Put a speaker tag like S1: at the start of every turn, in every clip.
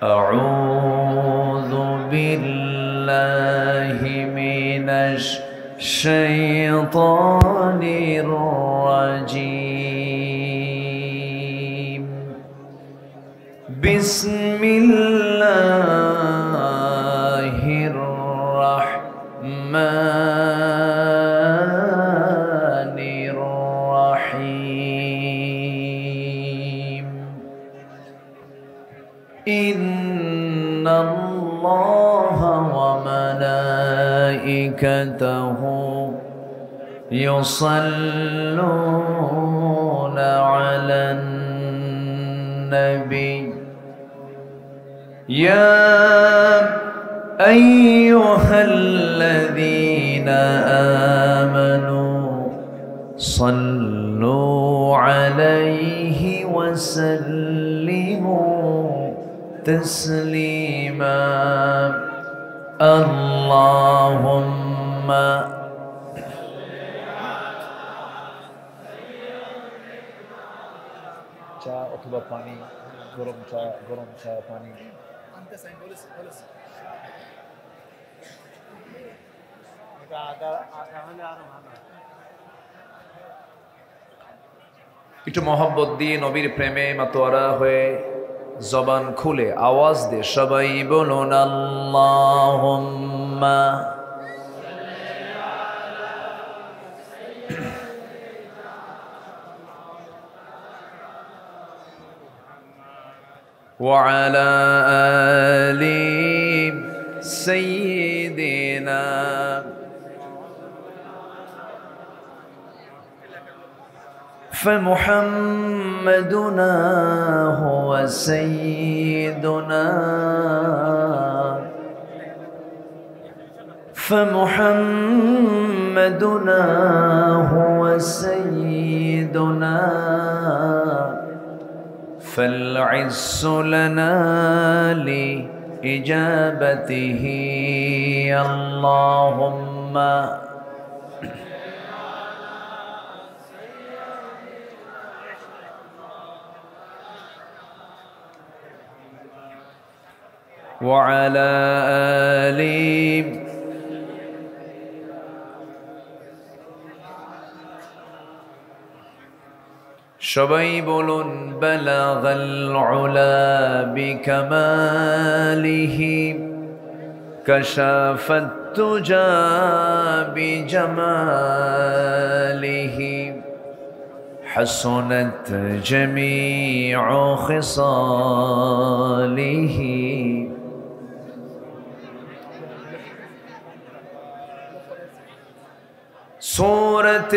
S1: أعوذ بالله من الشيطان الرجيم بسم الله الرحمن الرحيم إن الله وملائكته يصلون على النبي يا أيها الذين آمنوا صلوا عليه وسلموا تسليما اللهم
S2: চা অথবা পানি, গরম চা পানি
S1: একটু মহব্বত দিয়ে নবীর প্রেমে মাতোয়ারা হয়ে জবান খুলে আওয়াজ দিয়ে সবাই বলুন আল্লাহুম্মা وعلى آل سيدنا فمحمدنا هو سيدنا فمحمدنا هو سيدنا فالعز لنا لإجابته اللهم وعلى آل সবাই বলুন বালাগাল উলা বিকামালিহি কাশাফাত তুজা বিজামালিহি হাসনাত জামিউ খিসালিহি सूरत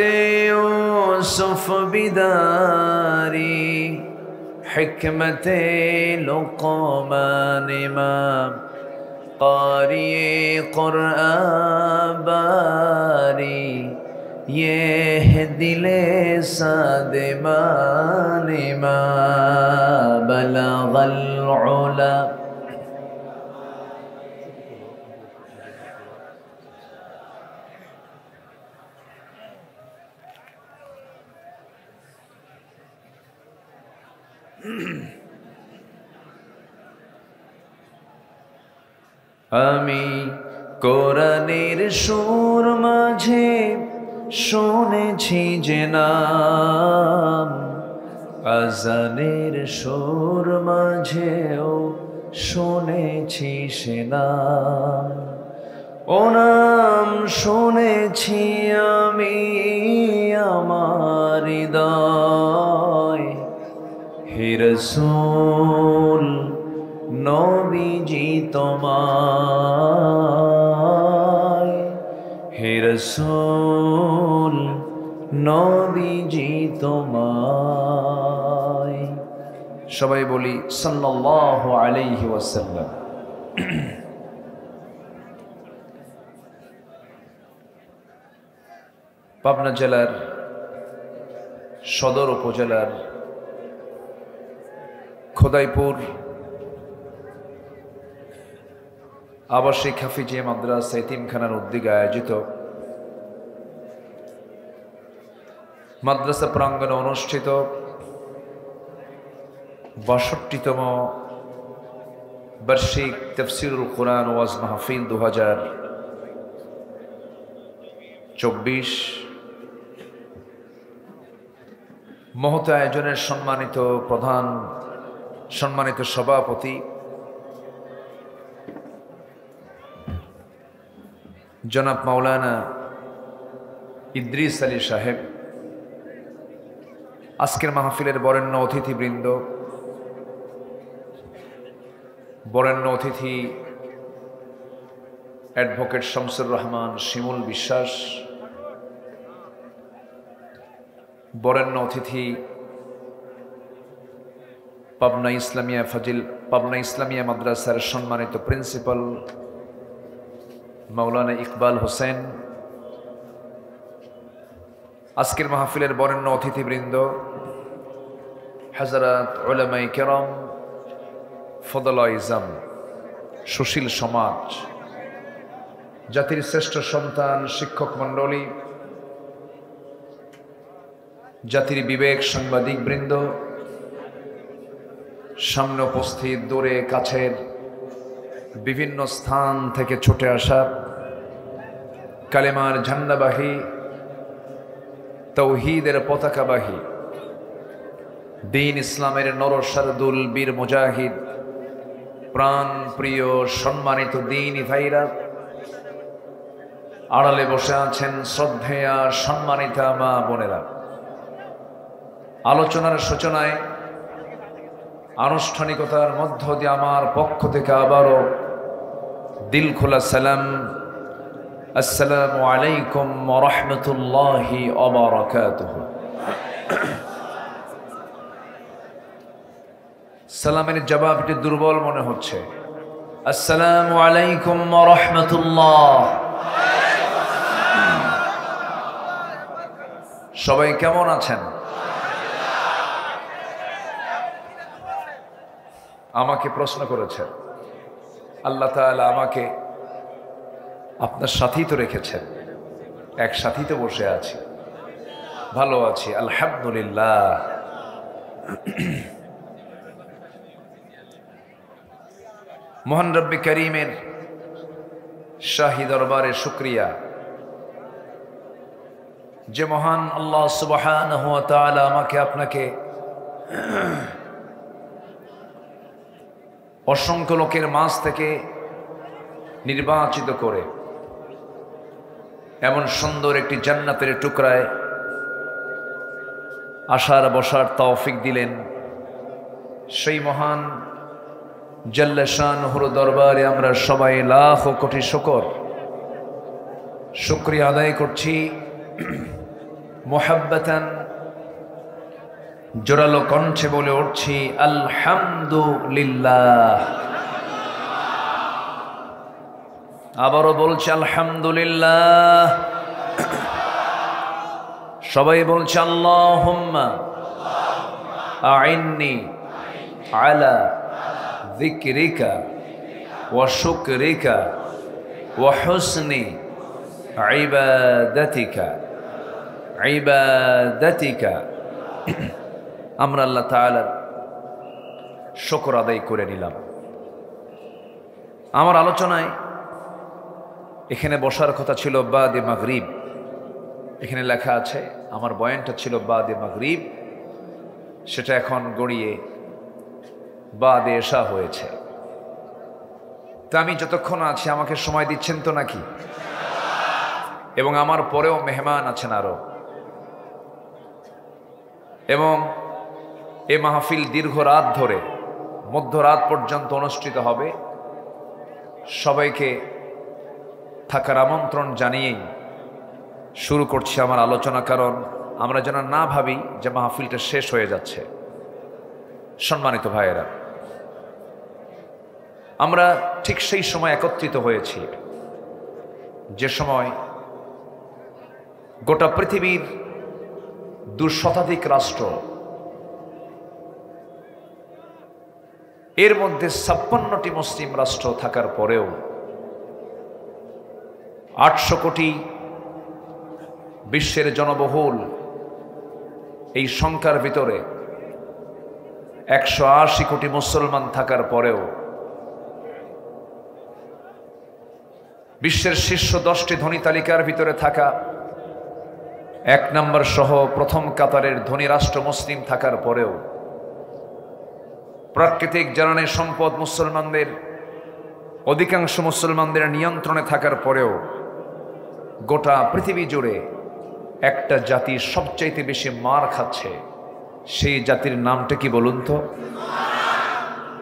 S1: यूसुफ बिदारी हिकमत लुक़मान इमाम क़ारी क़ुरआन बारी ये है दिले सादिमान इमाम बलगल उला আমি কোরআনের সুর মাঝে শুনেছি যে নাম আজানের সুর মাঝেও শুনেছি সে নাম ও নাম শুনেছি আমি আমার হৃদয় হে রাসূল নবীজি তোমায় হে রাসূল নবীজি তোমায় সবাই বলি সাল্লাল্লাহু আলাইহি ওয়াসাল্লাম। পাবনা জেলার সদর উপজেলার খোদাইপুর আবাসিক হাফিজিয়া মাদ্রাসা এতিমখানার উদ্যোগে আয়োজিত মাদ্রাসা প্রাঙ্গণে অনুষ্ঠিত ৬২তম বার্ষিক তাফসীরুল কোরআন ওয়াজ মাহফিল 2024 মহৎ আয়োজনের সম্মানিত প্রধান, সম্মানিত সভাপতি জনাব মাওলানা ইদ্রিস আলী সাহেব, আজকের মাহফিলের বরেণ্য অতিথিবৃন্দ, বরেণ্য অতিথি অ্যাডভোকেট শামসুর রহমান শিমুল বিশ্বাস, বরেণ্য অতিথি পাবনা ইসলামিয়া মাদ্রাসার সম্মানিত প্রিন্সিপাল মাওলানা ইকবাল হোসেন, আজকের মাহফিলের বরেণ্য অতিথিবৃন্দ, হযরত উলামায়ে কেরাম, ফদলা ইজাম, সুশীল সমাজ, জাতির শ্রেষ্ঠ সন্তান, শিক্ষক মণ্ডলী, জাতির বিবেক সাংবাদিক বৃন্দ, সামনে উপস্থিত, দূরে কাছের বিভিন্ন স্থান থেকে ছুটে আসা কালেমার ঝান্ডাবাহী, তৌহিদের পতাকাবাহী, দ্বীন ইসলামের নরসারদুল বীর মুজাহিদ, প্রাণ প্রিয় সম্মানিত দ্বীনি ভাইরা, আড়ালে বসে আছেন শ্রদ্ধেয়া সম্মানিতা মা বোনেরা, আলোচনার সূচনায় আনুষ্ঠানিকতার মধ্য দিয়ে আমার পক্ষ থেকে আবারও দিল খোলা সালাম, আসসালামু আলাইকুম ওয়া রাহমাতুল্লাহি ওয়া বারাকাতুহু। সালামের জবাবটি দুর্বল মনে হচ্ছে। আসসালামু আলাইকুম ওয়া রাহমাতুল্লাহ। সবাই কেমন আছেন? আমাকে প্রশ্ন করেছেন, আল্লাহ তাআলা আমাকে আপনার সাথেই তো রেখেছেন, এক সাথেই তো বসে আছি, ভালো আছি আলহামদুলিল্লাহ। মহান রব্বে করিমের শাহী দরবারে শুকরিয়া, যে মহান আল্লাহ সুবহানাহু ওয়া তাআলা আমাকে আপনাকে অসংখ্য লোকের মাঝ থেকে নির্বাচিত করে এমন সুন্দর একটি জান্নাতের টুকরায় আসার বসার তৌফিক দিলেন, সেই মহান জাল্লা শানুহুর দরবারে আমরা সবাই লাখ কোটি শুকরিয়া আদায় করছি। মুহাব্বাতান জোরালো কণ্ঠে বলে উঠছি আলহামদুলিল্লাহ। আবারও বলছি আলহামদুলিল্লাহ। সবাই বলছে আল্লাহুম্মা আইন্নি আলা যিকরিকা ওয়া শুকরিকা ওয়া হুসনি ইবাদাতিকা। আমরা আল্লাহ তাআলার শুকর আদায় করে নিলাম। আমার আলোচনায় এখানে বসার কথা ছিল বাদে মাগরিব, এখানে লেখা আছে আমার বয়ানটা ছিল বাদে মাগরিব, সেটা এখন গড়িয়ে বাদে এশা হয়েছে। তা আমি যতক্ষণ আছি আমাকে সময় দিচ্ছেন তো নাকি? এবং আমার পরেও মেহমান আছেন আরো, এবং এ মাহফিল দীর্ঘ রাত ধরে মধ্যরাত পর্যন্ত অনুষ্ঠিত হবে। সবাইকে থাকার আমন্ত্রণ জানিয়েই শুরু করছি আমার আলোচনা, কারণ আমরা যেন না ভাবি যে মাহফিলটা শেষ হয়ে যাচ্ছে। সম্মানিত ভাইয়েরা, আমরা ঠিক সেই সময় একত্রিত হয়েছি যে সময় গোটা পৃথিবীর 200 শতাধিক রাষ্ট্র, এর মধ্যে 56টি মুসলিম রাষ্ট্র থাকার পরেও 800 কোটি বিশ্বের জনবহুল এই সংখ্যার ভিতরে 180 কোটি মুসলমান থাকার পরেও বিশ্বের শীর্ষ 10টি ধনী তালিকার ভিতরে থাকা 1 নম্বর সহ প্রথম কাতারের ধনী রাষ্ট্র মুসলিম থাকার পরেও প্রাকৃতিক জ্বালানি সম্পদ মুসলমানদের অধিকাংশ মুসলমানদের নিয়ন্ত্রণে থাকার পরেও গোটা পৃথিবী জুড়ে একটা জাতি সবচাইতে বেশি মার খাচ্ছে, সেই জাতির নামটা কি বলুন তো?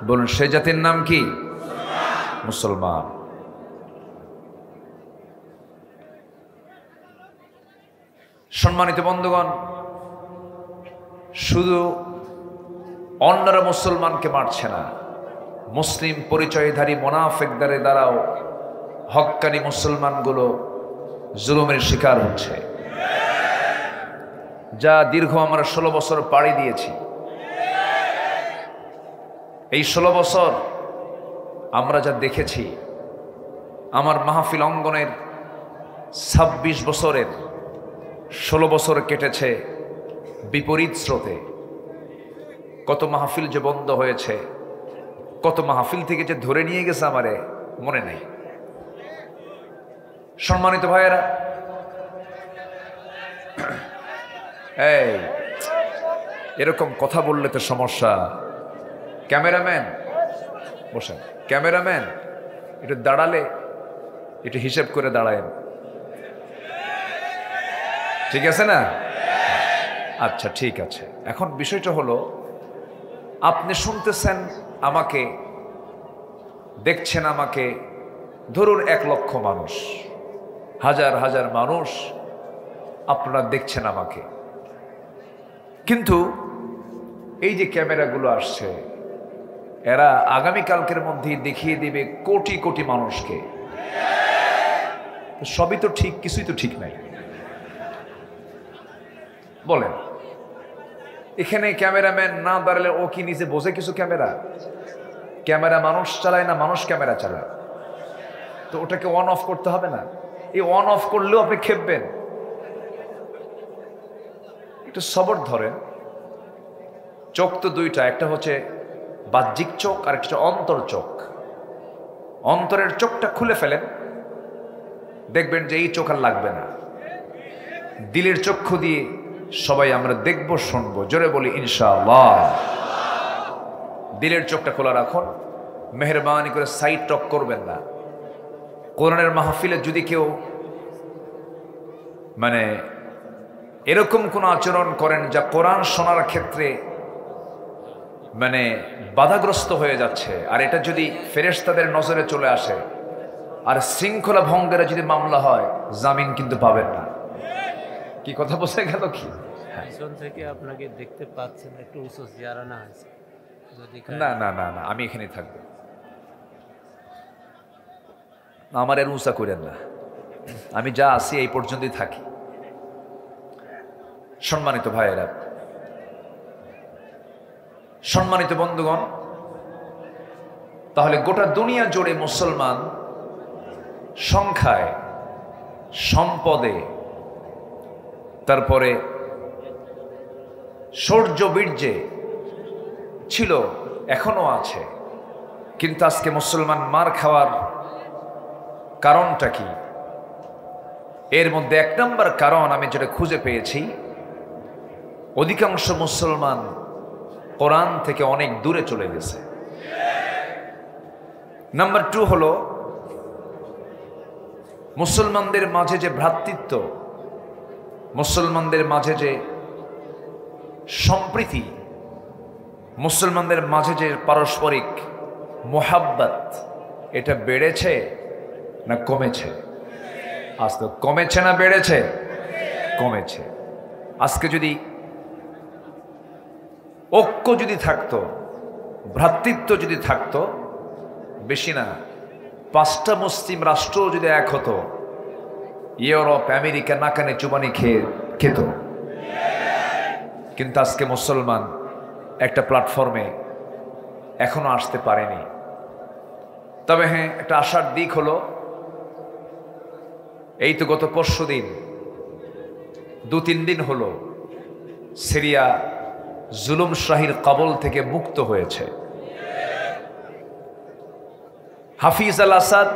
S1: বলুন, সেই জাতির নাম কি? মুসলমান। সম্মানিত বন্ধুগণ, শুধু অন্যরা মুসলমানকে মারছে না, মুসলিম পরিচয়ধারী মুনাফিকদের দ্বারাও হক্কানি মুসলমানগুলো জুলুমের শিকার হচ্ছে। যা দীর্ঘ আমরা 16 বছর পাড়ি দিয়েছি, এই 16 বছর আমরা যা দেখেছি, আমার মাহফিল অঙ্গনের 26 বছরের 16 বছর কেটেছে বিপরীত স্রোতে। কত মাহফিল যে বন্ধ হয়েছে, কত মাহফিল থেকে যে ধরে নিয়ে গেছে আমারে মনে নেই। সম্মানিত ভাইয়েরা, এই এরকম কথা বললে তো সমস্যা। ক্যামেরাম্যান বসেন, ক্যামেরাম্যান একটু দাঁড়ালে একটু হিসেব করে দাঁড়ায়েন, ঠিক আছে না? আচ্ছা ঠিক আছে। এখন বিষয়টা হলো, আপনি শুনতেছেন আমাকে, দেখছেন আমাকে, ধরুন 1 লক্ষ মানুষ, হাজার হাজার মানুষ আপনারা দেখছেন আমাকে, কিন্তু এই যে ক্যামেরাগুলো আসছে, এরা আগামীকালকের মধ্যেই দেখিয়ে দিবে কোটি কোটি মানুষকে। সবই তো ঠিক, কিছুই তো ঠিক নাই। বলেন, এখানে ক্যামেরাম্যান না দাঁড়ালে ও কি নিজে বোঝে কিছু? ক্যামেরা মানুষ চালায় না, মানুষ ক্যামেরা চালায়। তো ওটাকে অন অফ করতে হবে না? এই অন অফ করলেও আপনি খেপবেন। একটু সবর ধরেন। চোখ তো দুইটা, একটা হচ্ছে বাহ্যিক চোখ আর একটা অন্তর চোখ। অন্তরের চোখটা খুলে ফেলেন, দেখবেন যে এই চোখ আর লাগবে না। দিলের চক্ষু দিয়ে সবাই আমরা দেখব, শুনবো। জোরে বলি ইনশাআল্লাহ। দিলের চোখটা খোলা রাখুন, মেহরবানি করে সাইড টক করবেন না। কোরআনের মাহফিলে যদি কেউ এরকম কোন আচরণ করেন যা কোরআন শোনার ক্ষেত্রে বাধাগ্রস্ত হয়ে যাচ্ছে, আর এটা যদি ফেরেশতাদের নজরে চলে আসে, আর শৃঙ্খলা ভঙ্গের যদি মামলা হয়, জামিন কিন্তু পাবেন না। কি কথা বলছে গেল কি?
S3: পিছন থেকে আপনাকে দেখতে পাচ্ছেন, একটু উঁচু চেয়ার আনা হয়েছে।
S1: না না না না, আমি এখানে থাকবো, আমার এর উঁচা করেন না, আমি যা আছি এই পর্যন্তই থাকি। সম্মানিত ভাইয়েরা, সম্মানিত বন্ধুগণ, তাহলে গোটা দুনিয়া জুড়ে মুসলমান সংখ্যায়, সম্পদে, তারপরে শৌর্য বীর্যে ছিল, এখনো আছে। কিন্তু আজকে মুসলমান মার খাওয়ার কারণটা কি? এর মধ্যে 1 নম্বর কারণ আমি যেটা খুঁজে পেয়েছি, অধিকাংশ মুসলমান কোরআন থেকে অনেক দূরে চলে গেছে। নাম্বার 2 হলো, মুসলমানদের মাঝে যে ভ্রাতৃত্ব, মুসলমানদের মাঝে যে সম্প্রীতি, মুসলমানদের মাঝে যে পারস্পরিক মোহাব্বত, এটা বেড়েছে না কমেছে? আজ তো কমেছে না বেড়েছে? কমেছে। আজকে যদি ঐক্য যদি থাকতো, ভ্রাতৃত্ব যদি থাকতো, বেশি না 5টা মুসলিম রাষ্ট্র যদি এক হতো, ইউরোপ আমেরিকা নাকানে চুবানি খেত। কিন্তু আজকে মুসলমান একটা প্ল্যাটফর্মে এখনো আসতে পারেনি। তবে হ্যাঁ, একটা আশার দিক হলো, এই তো গত পরশুদিন 2-3 দিন হলো সিরিয়া জুলুম শাহীর কবল থেকে মুক্ত হয়েছে। হাফিজ আল আসাদ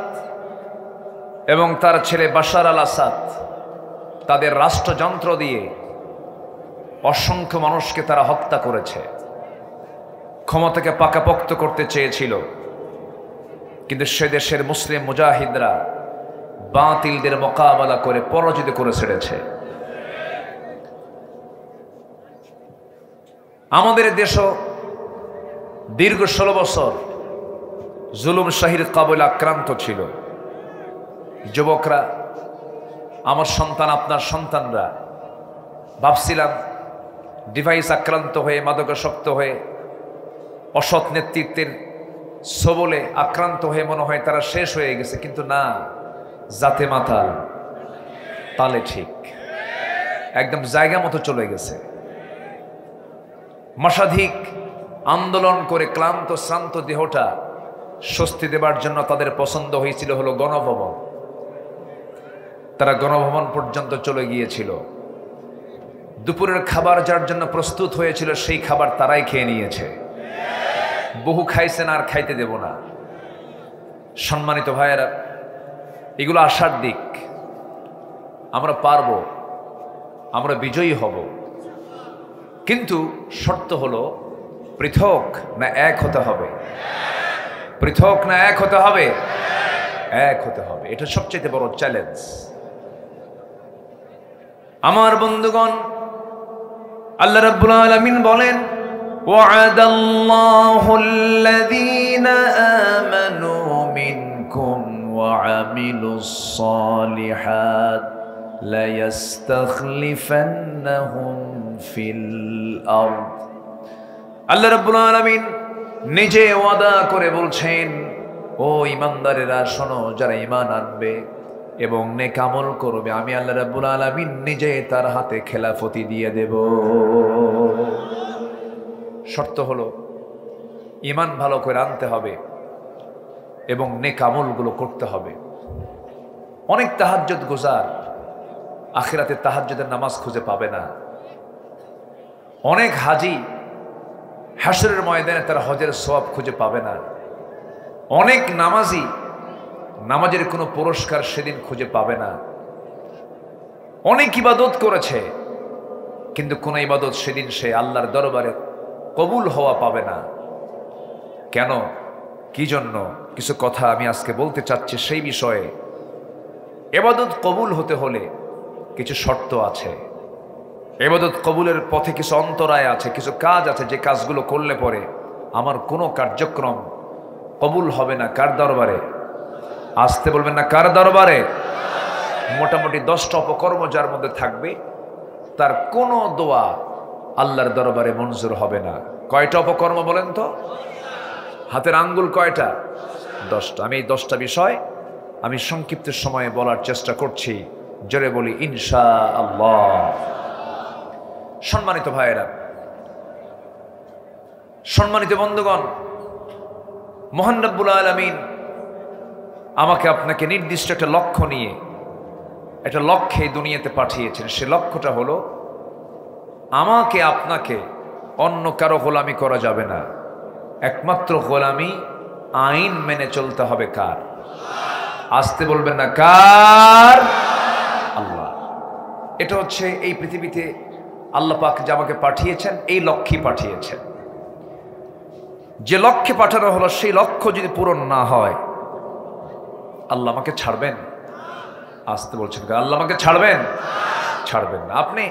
S1: এবং তার ছেলে বাশার আল আসাদ তাদের রাষ্ট্রযন্ত্র দিয়ে অসংখ্য মানুষকে তারা হত্যা করেছে, ক্ষমতাকে পাকাপোক্ত করতে চেয়েছিল। কিন্তু সে দেশের মুসলিম মুজাহিদরা বাতিলদের মোকাবেলা করে পরাজিত করে ছেড়েছে। আমাদের দেশও দীর্ঘ 16 বছর জুলুম শাহীর কবলে আক্রান্ত ছিল। যুবকরা, আমার সন্তান, আপনার সন্তানরা, ভাবছিলাম ডিভাইস আক্রান্ত হয়ে, মাদকাসক্ত হয়ে, অসৎ নেতৃত্বের সবলে আক্রান্ত হয়ে মনে হয় তারা শেষ হয়ে গেছে, কিন্তু না, জাতে মাথা তালে ঠিক একদম জায়গা মতো চলে গেছে। মাসাধিক আন্দোলন করে ক্লান্ত শ্রান্ত দেহটা স্বস্তি দেবার জন্য তাদের পছন্দ হয়েছিল হলো গণভবন। তারা গণভবন পর্যন্ত চলে গিয়েছিল। দুপুরের খাবার যার জন্য প্রস্তুত হয়েছিল সেই খাবার তারাই খেয়ে নিয়েছে। বহু খাইছেন, আর খাইতে দেব না। সম্মানিত ভাইয়েরা, এগুলো আশার দিক। আমরা পারবো, আমরা বিজয়ী হব, কিন্তু শর্ত হলো পৃথক না এক হতে হবে। পৃথক না এক হতে হবে? এক হতে হবে। এটা সবচেয়ে বড় চ্যালেঞ্জ। আমার বন্ধুগণ, আল্লাহ রাব্বুল আলামিন বলেন, ওয়া'আদাল্লাহু আল্লাযীনা আমানু মিনকুম ওয়া আমিলুস সালিহাত লা ইস্তাখলিফান্নাহুম ফিল আরদ। আল্লাহ রাব্বুল আলামিন নিজে ওয়াদা করে বলছেন, ও ঈমানদারেরা শোনো, যারা ঈমান আনবে এবং নেক আমল করবে, আমি আল্লাহ রাব্বুল আলামিন নিজে তার হাতে খেলাফতি দিয়ে দেব। শর্ত হলো ঈমান ভালো করে আনতে হবে এবং নেক আমলগুলো করতে হবে। অনেক তাহাজ্জুদ গুজার আখিরাতে তাহাজ্জুদের নামাজ খুঁজে পাবে না। অনেক হাজি হাশরের ময়দানে তার হজের সওয়াব খুঁজে পাবে না। অনেক নামাজি নামাজের কোনো পুরস্কার সেদিন খুঁজে পাবে না। অনেক ইবাদত করেছে, কিন্তু কোন ইবাদত সেদিন সে আল্লাহর দরবারে কবুল হওয়া পাবে না। কেন, কি জন্য? কিছু কথা আমি আজকে বলতে চাচ্ছি সেই বিষয়ে। ইবাদত কবুল হতে হলে কিছু শর্ত আছে। ইবাদত কবুলের পথে কিছু অন্তরায় আছে, কিছু কাজ আছে, যে কাজগুলো করলে পরে আমার কোনো কার্যক্রম কবুল হবে না। কার দরবারে? আসতে বলবেন না, কার দরবারে? মোটামুটি 10টা অপকর্ম যার মধ্যে থাকবে, তার কোনো দোয়া আল্লাহর দরবারে মঞ্জুর হবে না। কয়টা অপকর্ম বলেন তো? হাতের আঙ্গুল কয়টা? 10টা। আমি এই 10টা বিষয় আমি সংক্ষিপ্ত সময়ে বলার চেষ্টা করছি। জোরে বলি ইনশাআল্লাহ। সম্মানিত ভাইয়েরা, সম্মানিত বন্ধুগণ, মহান রব্বুল আলামিন আমাকে আপনাকে নির্দিষ্ট একটা লক্ষ্য নিয়ে, একটা লক্ষ্যে দুনিয়াতে পাঠিয়েছেন। সে লক্ষ্যটা হলো আমাকে আপনাকে অন্য কারো গোলামি করা যাবে না। একমাত্র গোলামি আইন মেনে চলতে হবে। কার? আসতে বলবেন না, কার? আল্লাহ। এটা হচ্ছে এই পৃথিবীতে আল্লাহ পাক যে আমাকে পাঠিয়েছেন, এই লক্ষ্যে পাঠিয়েছেন। যে লক্ষ্যে পাঠানো হলো, সেই লক্ষ্য যদি পূরণ না হয়, আল্লাহ আমাকে ছাড়বেন? আসতে বলছেন, আল্লাহ আমাকে ছাড়বেন? ছাড়বেন না। আপনি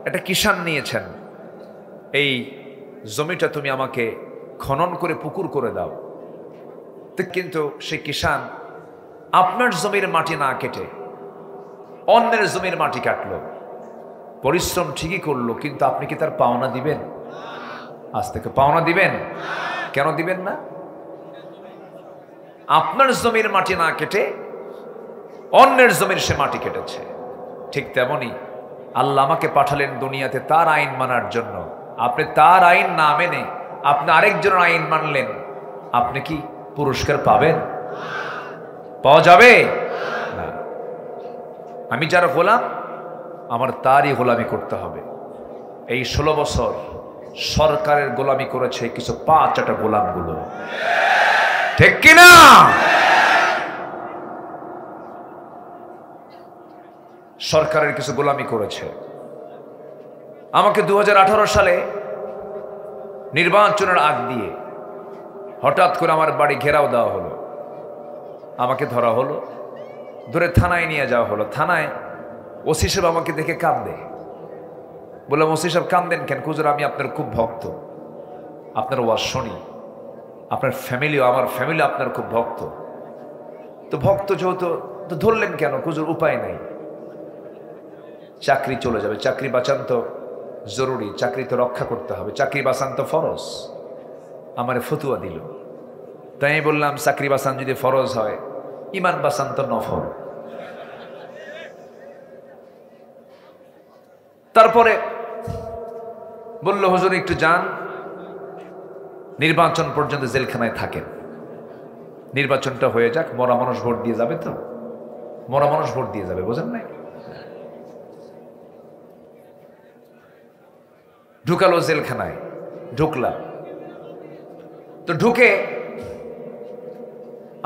S1: একটা কিষান নিয়েছেন, এই জমিটা তুমি আমাকে খনন করে পুকুর করে দাও। কিন্তু সেই কিষান আপনার জমির মাটি না কেটে অন্যের জমির মাটি কাটলো, পরিশ্রম ঠিকই করলো, কিন্তু আপনি কি তার পাওনা দিবেন? আজ থেকে পাওনা দিবেন? কেন দিবেন না? আপনার জমির মাটি না কেটে অন্যের জমির সে মাটি কেটেছে। ঠিক তেমনি আল্লাহ আমাকে পাঠালেন দুনিয়াতে তার আইন মানার জন্য। আপনি তার আইন না মেনে আপনি আরেকজনের আইন মানলেন, আপনি কি পুরস্কার পাবেন? পাওয়া যাবে না। আমি যার গোলাম, আমার তারই গোলামি করতে হবে। এই 16 বছর সরকারের গোলামি করেছে কিছু 5টা গোলামগুলো, ঠিক কিনা? সরকারের কিছু গোলামি করেছে। আমাকে 2018 সালে নির্বাচনের আগ দিয়ে হঠাৎ করে আমার বাড়ি ঘেরাও দেওয়া হলো, আমাকে ধরা হলো, ধরে থানায় নিয়ে যাওয়া হলো। থানায় ওসি সাহেব আমাকে দেখে কাঁদে। বললাম, ওসি সাহেব কাঁদেন কেন? হুজুর, আমি আপনার খুব ভক্ত, আপনার ওয়াজ শুনি, আপনার ফ্যামিলিও, আমার ফ্যামিলি আপনার খুব ভক্ত। তো ভক্ত যেহেতু, তো ধরলেন কেন? হুজুর, উপায় নাই, চাকরি চলে যাবে, চাকরি বাঁচান তো জরুরি, চাকরি তো রক্ষা করতে হবে, চাকরি বাঁচান তো ফরজ। আমারে ফতুয়া দিল। তাই আমি বললাম, চাকরি বাঁচান যদি ফরজ হয়, ইমান বাঁচান তো নফল। তারপরে বলল, হুজুর একটু যান, নির্বাচন পর্যন্ত জেলখানায় থাকেন, নির্বাচনটা হয়ে যাক, মরা মানুষ ভোট দিয়ে যাবে তো, মরা মানুষ ভোট দিয়ে যাবে, বোঝেন নাই? ঢুকালো জেলখানায়, ঢুকলাম। তো ঢুকে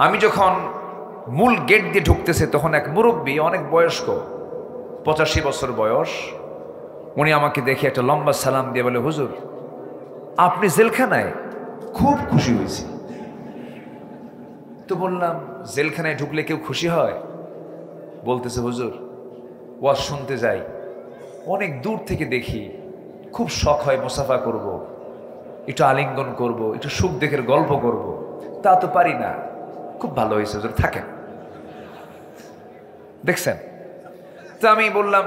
S1: আমি যখন মূল গেট দিয়ে ঢুকতেছে, তখন এক মুরব্বী, অনেক বয়স্ক, 85 বছর বয়স, উনি আমাকে দেখে একটা লম্বা সালাম দিয়ে বলে, হুজুর আপনি জেলখানায়? খুব খুশি হয়েছি। তো বললাম, জেলখানায় ঢুকলে কেউ খুশি হয়? বলতেছে, হুজুর ওয়াজ শুনতে যাই, অনেক দূর থেকে দেখি, খুব শখ হয় মুসাফা করব, একটু আলিঙ্গন করব, একটু সুখ দেখের গল্প করব, তা তো পারি না। খুব ভালো হয়েছে হুজুর, থাকেন। দেখছেন? তো আমি বললাম,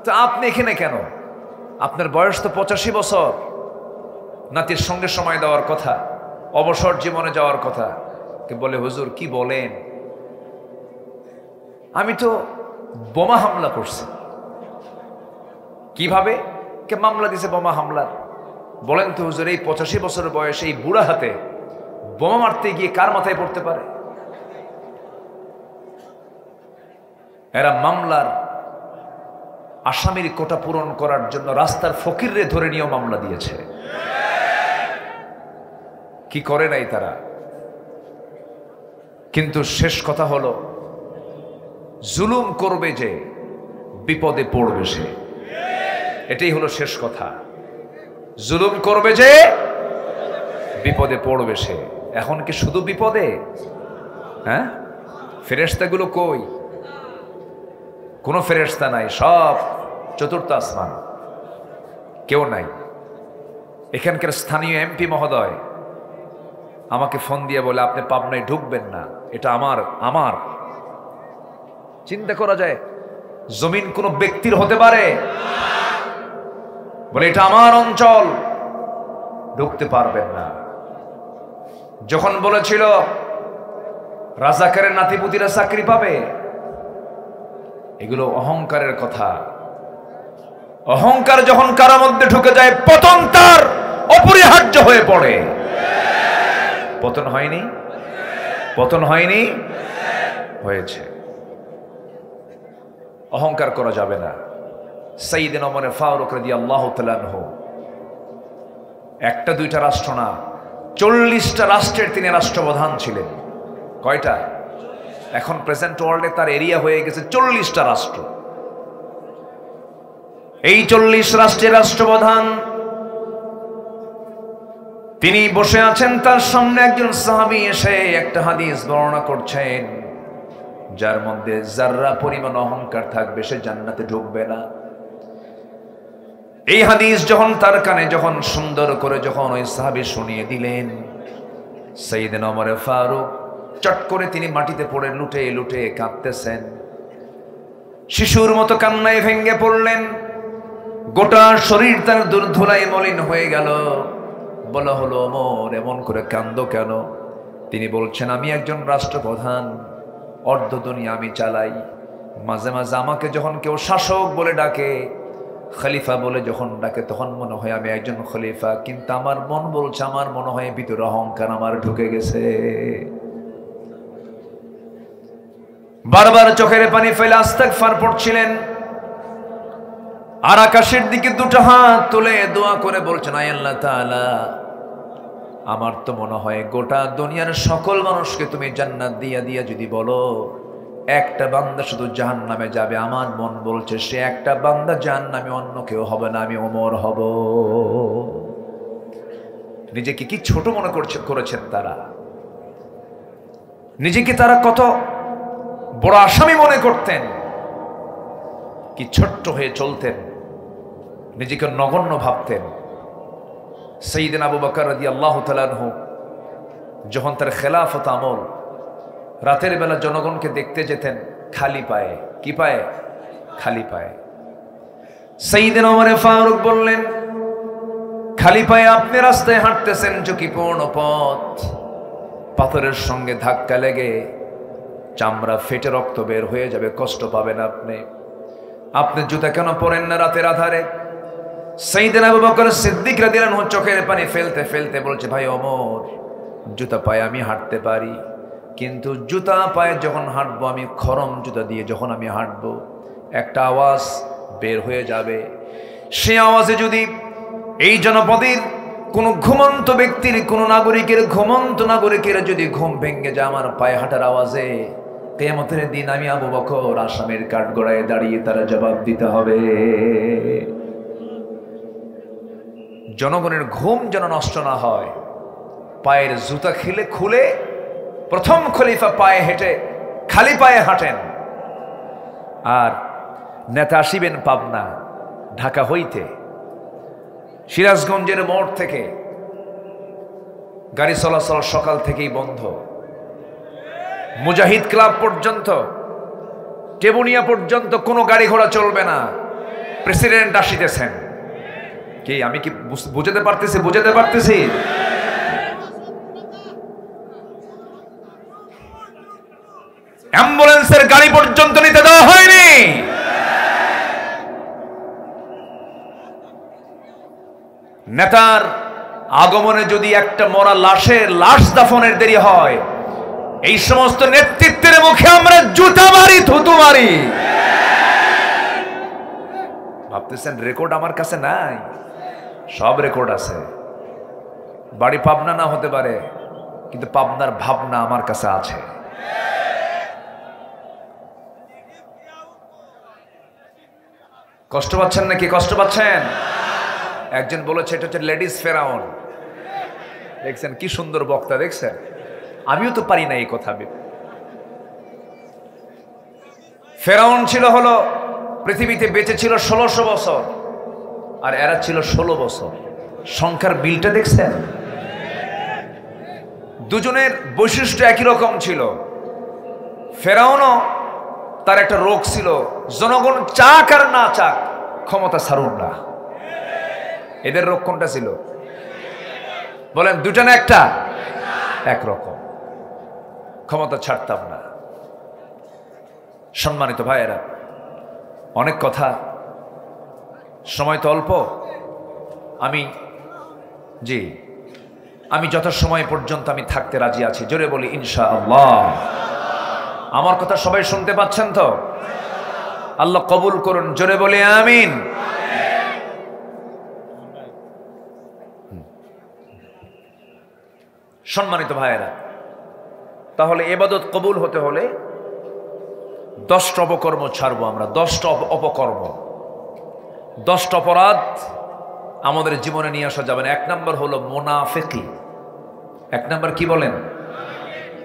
S1: তো আপনি এখানে কেন? আপনার বয়স তো 85 বছর, নাতির সঙ্গে সময় দেওয়ার কথা, অবসর জীবনে যাওয়ার কথা। কে বলে, হুজুর কি বলেন, আমি তো বোমা হামলা করছি। কিভাবে? কে মামলা দিছে বোমা হামলার। বলেন তো হুজুর, এই 85 বছর বয়সে এই বুড়া হাতে বোমা মারতে গিয়ে কার মাথায় পড়তে পারে? এরা মামলার আসামির কোটা পূরণ করার জন্য রাস্তার ফকিররে ধরে নিয়েও মামলা দিয়েছে। কি করে নাই তারা? কিন্তু শেষ কথা হলো, জুলুম করবে যে বিপদে পড়বে সে, এটাই হলো শেষ কথা। জুলুম করবে যে বিপদে পড়বে সে। এখন কি শুধু বিপদে? হ্যাঁ, ফেরেশতাগুলো কই? কোনো ফেরেশতা নাই, সব চতুর্থ আসমান, কেউ নাই। এখানকার স্থানীয় এমপি মহোদয় আমাকে ফোন দিয়ে বলে, আপনি পাবনায় ঢুকবেন না, এটা আমার। চিন্তা করা যায়, জমিন কোনো ব্যক্তির হতে পারে? বলে এটা আমার অঞ্চল, ঢুকতে পারবেন না। যখন বলেছিল রাজাকারের নাতিপুতিরা চাকরি পাবে, এগুলো অহংকারের কথা। অহংকার যখন কারোর মধ্যে ঢুকে যায়, পতন তার অপরিহার্য হয়ে পড়ে। পতন হয়নি? পতন হয়নি? হয়েছে। অহংকার করা যাবে না। সাইয়েদনা ওমর ফারুক রাদিয়াল্লাহু তাআলা আনহু একটা দুইটা রাষ্ট্র না, 40টা রাষ্ট্রের তিনি রাষ্ট্রপ্রধান ছিলেন। কয়টা? এখন প্রেজেন্ট ওয়ার্ল্ডে তার এরিয়া হয়ে গেছে 40টা রাষ্ট্র। এই 40 রাষ্ট্রের রাষ্ট্রপ্রধান তিনি বসে আছেন, তার সামনে একজন সাহাবী এসে একটা হাদিস বর্ণনা করছেন, যার মধ্যে যাররা পরিমাণ অহংকার থাকবে সে জান্নাতে ঢুকবে না। এই হাদিস যখন তার কানে যখন সুন্দর করে যখন ওই সাহাবী শুনিয়ে দিলেন, সাইয়েদনা ওমর ফারুক চট করে তিনি মাটিতে পড়ে লুটে লুটে কাঁদতেছেন, শিশুর মতো কান্নায় ভেঙে পড়লেন। গোটা শরীর তার দুর্ধুলায় মলিন হয়ে গেল। বলা হলো, ওমর এমন করে কান্দো কেন? তিনি বলছেন, আমি একজন রাষ্ট্রপ্রধান, অর্ধ দুনিয়া আমি চালাই। মাঝে মাঝে আমাকে যখন কেউ শাসক বলে ডাকে, খলিফা বলে যখন ডাকে, তখন মনে হয় আমি একজন খলিফা, কিন্তু আমার মন বলছে, আমার মনে হয় ভিতরে অহংকার আমার ঢুকে গেছে। বারবার চোখের পানি ফেলে ইস্তিগফার পড়ছিলেন, আর আকাশের দিকে দুটো হাত তুলে দোয়া করে বলছেন, আয় আল্লাহ তাআলা, আমার তো মনে হয় গোটা দুনিয়ার সকল মানুষকে তুমি জান্নাত দিয়া দিয়া যদি বলো একটা বান্দা শুধু জাহান্নামে যাবে, আমার মন বলছে সে একটা বান্দা জাহান্নামে, অন্য কেউ হবে না, আমি ওমর হব। নিজেকে কি ছোট মনে করেছেন তারা, নিজেকে তারা কত বড় আসামি মনে করতেন, কি ছোট্ট হয়ে চলতেন, নিজেকে নগণ্য ভাবতেন। সাইয়েদনা আবু বকর রাদিয়াল্লাহু তাআলা আনহু যখন তার খেলাফত আমল, রাতের বেলা জনগণকে দেখতে যেতেন খালি পায়ে। কি পায়ে? খালি পায়ে। সাইয়েদনা ওমর ফারুক বললেন, খালি পায়ে আপনি রাস্তায় হাঁটতেছেন, ঝুঁকিপূর্ণ পথ, পাথরের সঙ্গে ধাক্কা লেগে চামড়া ফেটে রক্ত বের হয়ে যাবে, কষ্ট পাবেন আপনি। আপনি জুতা কেন পরেন না রাতের আধারে? সাইয়েদনা আবু বকর সিদ্দিক রাদিয়াল্লাহু আনহু চোখের পানি ফেলতে ফেলতে বলছে, ভাই ওমর, জুতা পায়ে আমি হাঁটতে পারি, কিন্তু জুতা পায়ে যখন হাঁটবো, আমি খরম জুতা দিয়ে যখন আমি হাঁটবো, একটা আওয়াজ বের হয়ে যাবে। সে আওয়াজে যদি এই জনপদের কোনো ঘুমন্ত ব্যক্তির, কোনো নাগরিকের, ঘুমন্ত নাগরিকের যদি ঘুম ভেঙে যায় আমার পায়ে হাঁটার আওয়াজে, কিয়ামতের দিন আমি আবু বকর আসামের কাঠগড়ায় দাঁড়িয়ে তারা জবাব দিতে হবে। জনগণের ঘুম যেন নষ্ট না হয়, পায়ের জুতা খুলে প্রথম খলিফা পায়ে হেঁটে খালি পায়ে হাঁটেন। আর নেতা আসিবেন পাবনা, ঢাকা হইতে, সিরাজগঞ্জের মোড় থেকে গাড়ি চলাচল সকাল থেকেই বন্ধ, মুজাহিদ ক্লাব পর্যন্ত, টেবুনিয়া পর্যন্ত কোনো গাড়ি ঘোড়া চলবে না। প্রেসিডেন্ট আসিতেছেন। কি আমি কি বুঝাতে পারতেছি? অ্যাম্বুলেন্সের গাড়ি পর্যন্ত নিতে দেওয়া হয়নি। নেতার আগমনে যদি একটা মরা লাশ দাফনের দেরি হয়, এই সমস্ত নেতৃত্বের মুখে আমরা জুতা মারি, থুতু মারি। ভাবতেছেন রেকর্ড আমার কাছে নাই? সব রেকর্ড আছে। বাড়ি পাবনা না হতে পারে, কিন্তু পাবনার ভাবনা আমার কাছে আছে। কষ্ট পাচ্ছেন নাকি? কষ্ট পাচ্ছেন? একজন বলেছে এটা হচ্ছে লেডিস ফেরাউন। দেখছেন কি সুন্দর বক্তা, দেখছেন? আমিও তো পারি না এই কথা। ফেরাউন ছিল হলো পৃথিবীতে বেঁচে ছিল 1600 বছর, আর এরা ছিল 16 বছর। সংখ্যার বিলটা দেখছেন? দুজনের বৈশিষ্ট্য একই রকম ছিল। ফেরাউনও তার একটা রোগ ছিল, জনগণ চাক আর না চাক ক্ষমতা ছাড়ুন না। এদের রোগ কোনটা ছিল বলেন? দুটা না একটা? একরকম, ক্ষমতা ছাড়তাম না। সম্মানিত ভাইয়েরা, অনেক কথা, সময় তো অল্প। আমি যত সময় পর্যন্ত আমি থাকতে রাজি আছি, জোরে বলি ইনশাআল্লাহ। আমার কথা সবাই শুনতে পাচ্ছেন তো? আল্লাহ কবুল করুন, জোরে বলি আমিন। সম্মানিত ভাইয়েরা, তাহলে ইবাদত কবুল হতে হলে 10টা অপকর্ম ছাড়বো আমরা। 10টা অপকর্ম, 10টা অপরাধ আমাদের জীবনে নিয়ে আসা যাবে না। 1 নম্বর হলো মুনাফিকি। 1 নম্বর কি বলেন?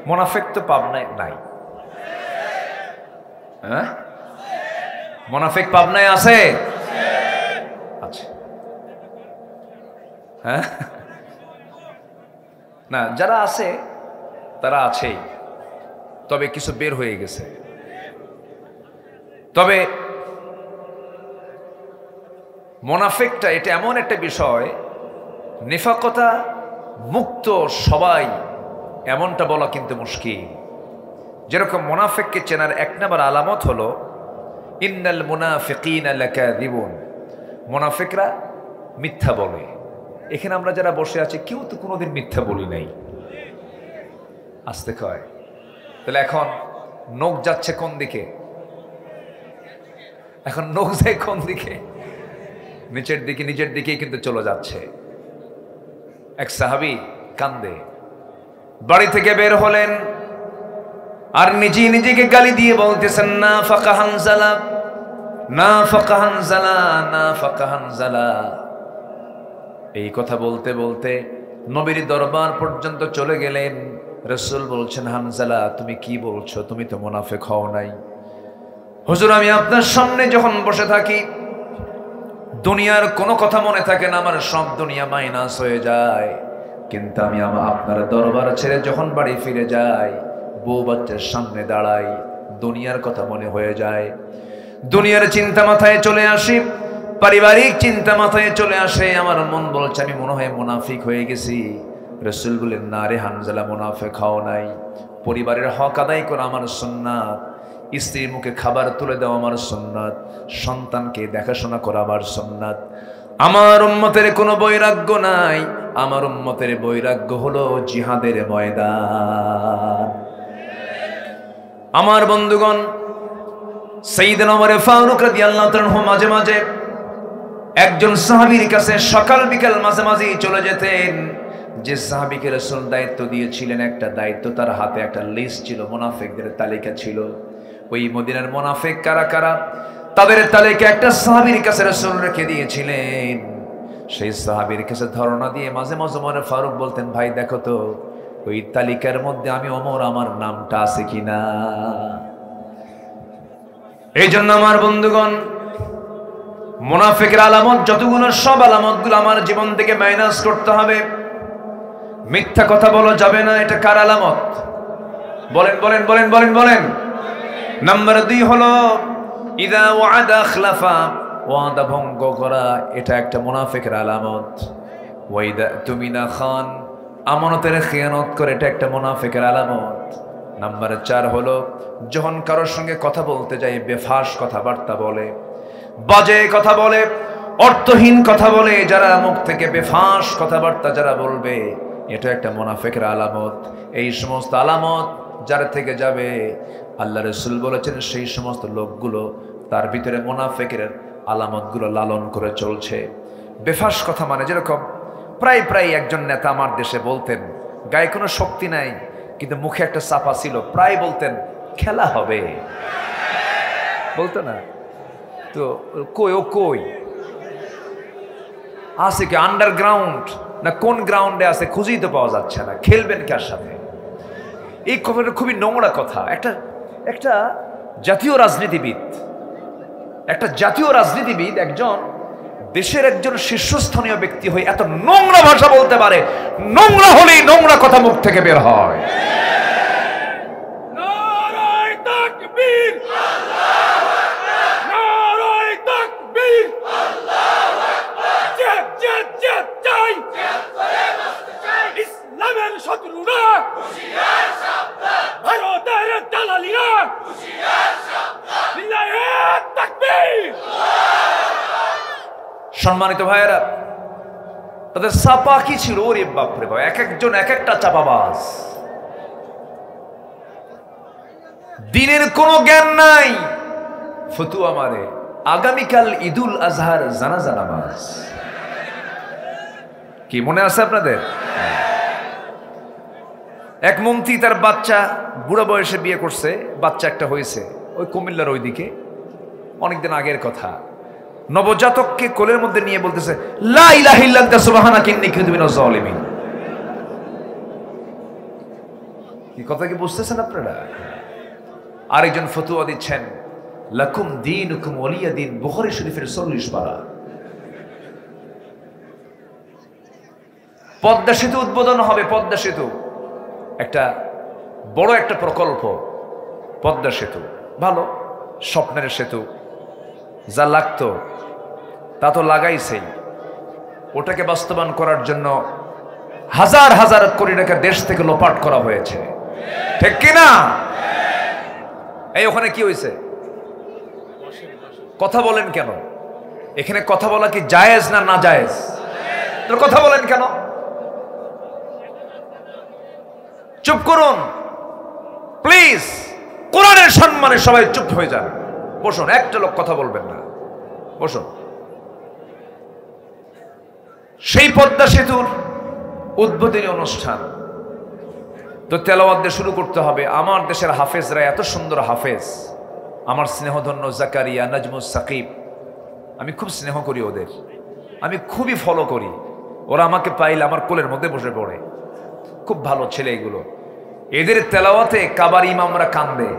S1: মুনাফিক তো পাবনায় নাই। হ্যাঁ, মুনাফিক পাবনায় আছে? আচ্ছা, হ্যাঁ না, যারা আছে তারা আছেই, তবে কিছু বের হয়ে গেছে। তবে মুনাফিকটা এটা এমন একটা বিষয়, নিফাকতা মুক্ত সবাই এমনটা বলা কিন্তু মুশকিল। যেরকম মুনাফিককে চেনার 1 নম্বর আলামত হলো ইন্নাল মুনাফিকিনা লাকাযিবুন, মুনাফিকরা মিথ্যা বলে। এখানে আমরা যারা বসে আছি কেউ তো কোনোদিন মিথ্যা বলি নাই, আসতে কয়। তাহলে এখন নখ যাচ্ছে কোন দিকে? এখন নখ যায় কোন দিকে? নিচের দিকে, নিজের দিকেই কিন্তু চলে যাচ্ছে। এক সাহাবী কান্দে, বাড়ি থেকে বের হলেন, আর নিজেকে গালি দিয়ে বলতেছেন না ফাকা হানজালা, না ফাকা হানজালা, না ফাকা হানজালা। এই কথা বলতে বলতে নবীর দরবার পর্যন্ত চলে গেলেন। রাসূল বলছেন, হানজালা তুমি কি বলছো? তুমি তো মুনাফিক হও নাই। হুজুর আমি আপনার সামনে যখন বসে থাকি দুনিয়ার কোনো কথা মনে থাকে না, আমার সব দুনিয়া মাইনাস হয়ে যায়। কিন্তু আমি আপনার দরবার ছেড়ে যখন বাড়ি ফিরে যাই, বউ বাচ্চার সামনে দাঁড়াই, দুনিয়ার কথা মনে হয়ে যায়। দুনিয়ার চিন্তা মাথায় চলে আসে, পারিবারিক চিন্তা মাথায় চলে আসে। আমার মন বলছে আমি মনে হয় মুনাফিক হয়ে গেছি। রাসূল বলেন, না রে হানজালা, মুনাফিক হও নাই। পরিবারের হক আদায় করা আমার সুন্নাত, স্ত্রীর মুখে খাবার তুলে দেওয়া আমার সুন্নাত, সন্তানকে দেখাশোনা করা আমার সুন্নাত। আমার উম্মতের কোনো বৈরাগ্য নাই, আমার উম্মতের বৈরাগ্য হলো জিহাদের ময়দান। আমার বন্ধুগণ, সাইয়েদনা ওমর ফারুক রাদিয়াল্লাহু তাআলা মাঝে মাঝে একজন সাহাবীর কাছে সকাল বিকাল মাঝে মাঝে চলে যেতেন। যে সাহাবীকে রাসূল দায়িত্ব দিয়েছিলেন, একটা দায়িত্ব তার হাতে, একটা লিস্ট ছিল, মুনাফিকদের তালিকা ছিল। ওই মদিনার মুনাফিক কারা কারা তাদের তালিকা একটা সাহাবীর কাছে রাসূল রেখে দিয়েছিলেন। সেই সাহাবীর কাছে ধারণা দিয়ে মাঝে মাঝে ওমর ফারুক বলতেন, ভাই দেখো তো ওই তালিকার মধ্যে আমি ওমর আমার নামটা আছে কিনা। এই জন্য আমার বন্ধুগণ, মুনাফিকের আলামত যতগুলো, সব আলামতগুলো আমার জীবন থেকে মাইনাস করতে হবে। মিথ্যা কথা বলা যাবে না, এটা কার আলামত? বলেন বলেন বলেন বলেন বলেন। নাম্বার 2 হলো ইদা ওয়াদা আখলাফা, ওয়াদা ভঙ্গ করা, এটা একটা মুনাফিকের আলামত। ওয়াইদা তুমিনা খান, আমানতের খেয়ানত করে, এটা একটা মুনাফিকের আলামত। নাম্বার 4 হলো যখন কারোর সঙ্গে কথা বলতে যাই বেফাস কথাবার্তা বলে, বাজে কথা বলে, অর্থহীন কথা বলে। যারা মুখ থেকে বেফাস কথাবার্তা যারা বলবে, এটা একটা মুনাফিকের আলামত। এই সমস্ত আলামত যার থেকে যাবে, আল্লাহ রাসূল বলেছেন সেই সমস্ত লোকগুলো তার ভিতরে মুনাফিকের আলামতগুলো লালন করে চলছে। বেফাস কথা মানে যেরকম প্রায় একজন নেতা আমার দেশে বলতেন, গায়ে কোনো শক্তি নাই কিন্তু মুখে একটা চাপা ছিল, প্রায় বলতেন খেলা হবে, বলতো না? তো কই ও কই আছে কি? আন্ডারগ্রাউন্ড না কোন গ্রাউন্ডে আছে খুঁজেই তো পাওয়া যাচ্ছে না। খেলবেন কার সাথে? এই কথাটা খুবই নোংরা কথা। একটা জাতীয় রাজনীতিবিদ, একজন দেশের একজন শীর্ষস্থানীয় ব্যক্তি হয়ে এত নোংরা ভাষা বলতে পারে? নোংরা হলেই নোংরা কথা মুখ থেকে বের হয়।
S4: নারায়ে তাকবীর, আল্লাহু আকবার, নারায়ে তাকবীর, আল্লাহু আকবার। জেদ চাই, জেদ করে বসতে চাই। ইসলামের শত্রুরা হুঁশিয়ার সাবধান, ভারতের দালালিরা হুঁশিয়ার সাবধান। লিল্লাহে তাকবীর।
S1: সম্মানিত ভাইয়েরা, তাদের চাপা কি ছিল? ওরে বাপরে বাপ, এক একজন এক একটা চাপাবাজ। দিনের কোনো জ্ঞান নাই। ফতুয়া মারে আগামীকাল ঈদুল আজহার জানাজা নামাজ, কি মনে আছে আপনাদের? এক মন্ত্রী তার বাচ্চা বুড়া বয়সে বিয়ে করছে, বাচ্চা একটা হয়েছে ওই কুমিল্লার ওইদিকে, অনেকদিন আগের কথা। নবজাতককে কোলের মধ্যে নিয়ে বলতেছে লা ইলাহা ইল্লা আনতা সুবহানাকা ইন্নী কুনতু মিনাজ জালিমিন। এই কথা কি বুঝতেছেন আপনারা? আরেকজন ফতোয়া দিচ্ছেন লাকুম দীনুকুম ওয়ালিয়া দীন, বুখারী শরীফের 40 পারা। পদ্মা সেতু উদ্বোধন হবে, পদ্মা সেতু একটা বড় একটা প্রকল্প। পদ্মা সেতু ভালো, স্বপ্নের সেতু, যা লাগতো তা তো লাগাইছেই। ওটাকে বাস্তবায়ন করার জন্য হাজার হাজার কোটি টাকা দেশ থেকে লোপাট করা হয়েছে, ঠিক কিনা? এই ওখানে কি হয়েছে? কথা বলেন কেন? এখানে কথা বলা কি জায়েজ না না জায়েজ? তো কথা বলেন কেন? চুপ করুন প্লিজ। কোরআনের সম্মানে সবাই চুপ হয়ে যান, বসুন। একটা লোক কথা বলবেন না, বসুন। সেই পদ্মা সেতুর উদ্বোধনী অনুষ্ঠান তো তেলাওয়াত দিয়ে শুরু করতে হবে। আমার দেশের হাফেজরা এত সুন্দর হাফেজ, আমার স্নেহধন্য জাকারিয়া, নাজমুস সাকিব, আমি খুব স্নেহ করি ওদের, আমি খুবই ফলো করি। ওরা আমাকে পাইলে আমার কোলের মধ্যে বসে পড়ে, খুব ভালো ছেলে এগুলো। এদের তেলাওয়াতে কাবার ইমামরা কান্দে,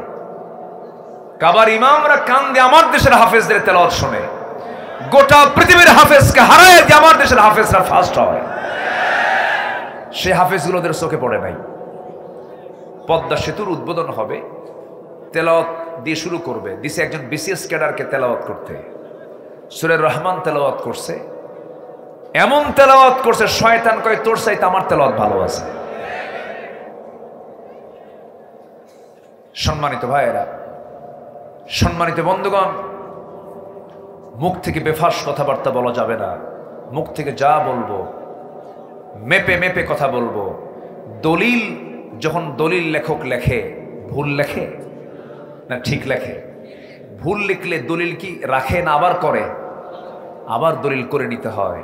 S1: কাবার ইমামরা কান্দে আমার দেশের হাফেজদের তেলাওয়াত শুনে। গোটা পৃথিবীর হাফেজকে হারায় যে আমার দেশের হাফেজরা ফার্স্ট হয়, সে হাফেজগুলো ওদের চোখে পড়ে নাই। পদ্মা সেতুর উদ্বোধন হবে, তেলাওয়াত দিয়ে শুরু করবে, দিছে একজন বিসিএস ক্যাডারকে তেলাওয়াত করতে, সূরা রহমান তেলাওয়াত করছে, এমন তেলাওয়াত করছে শয়তান কয় তোর চাইতে আমার তেলাওয়াত ভালো আছে। সম্মানিত ভাইয়েরা, সম্মানিত বন্ধুগণ, মুখ থেকে বেফাস কথাবার্তা বলা যাবে না। মুখ থেকে যা বলবো মেপে মেপে কথা বলবো। দলিল যখন দলিল লেখক লেখে, ভুল লেখে না ঠিক লেখে? ভুল লিখলে দলিল কি রাখে না আবার করে? আবার দলিল করে নিতে হয়।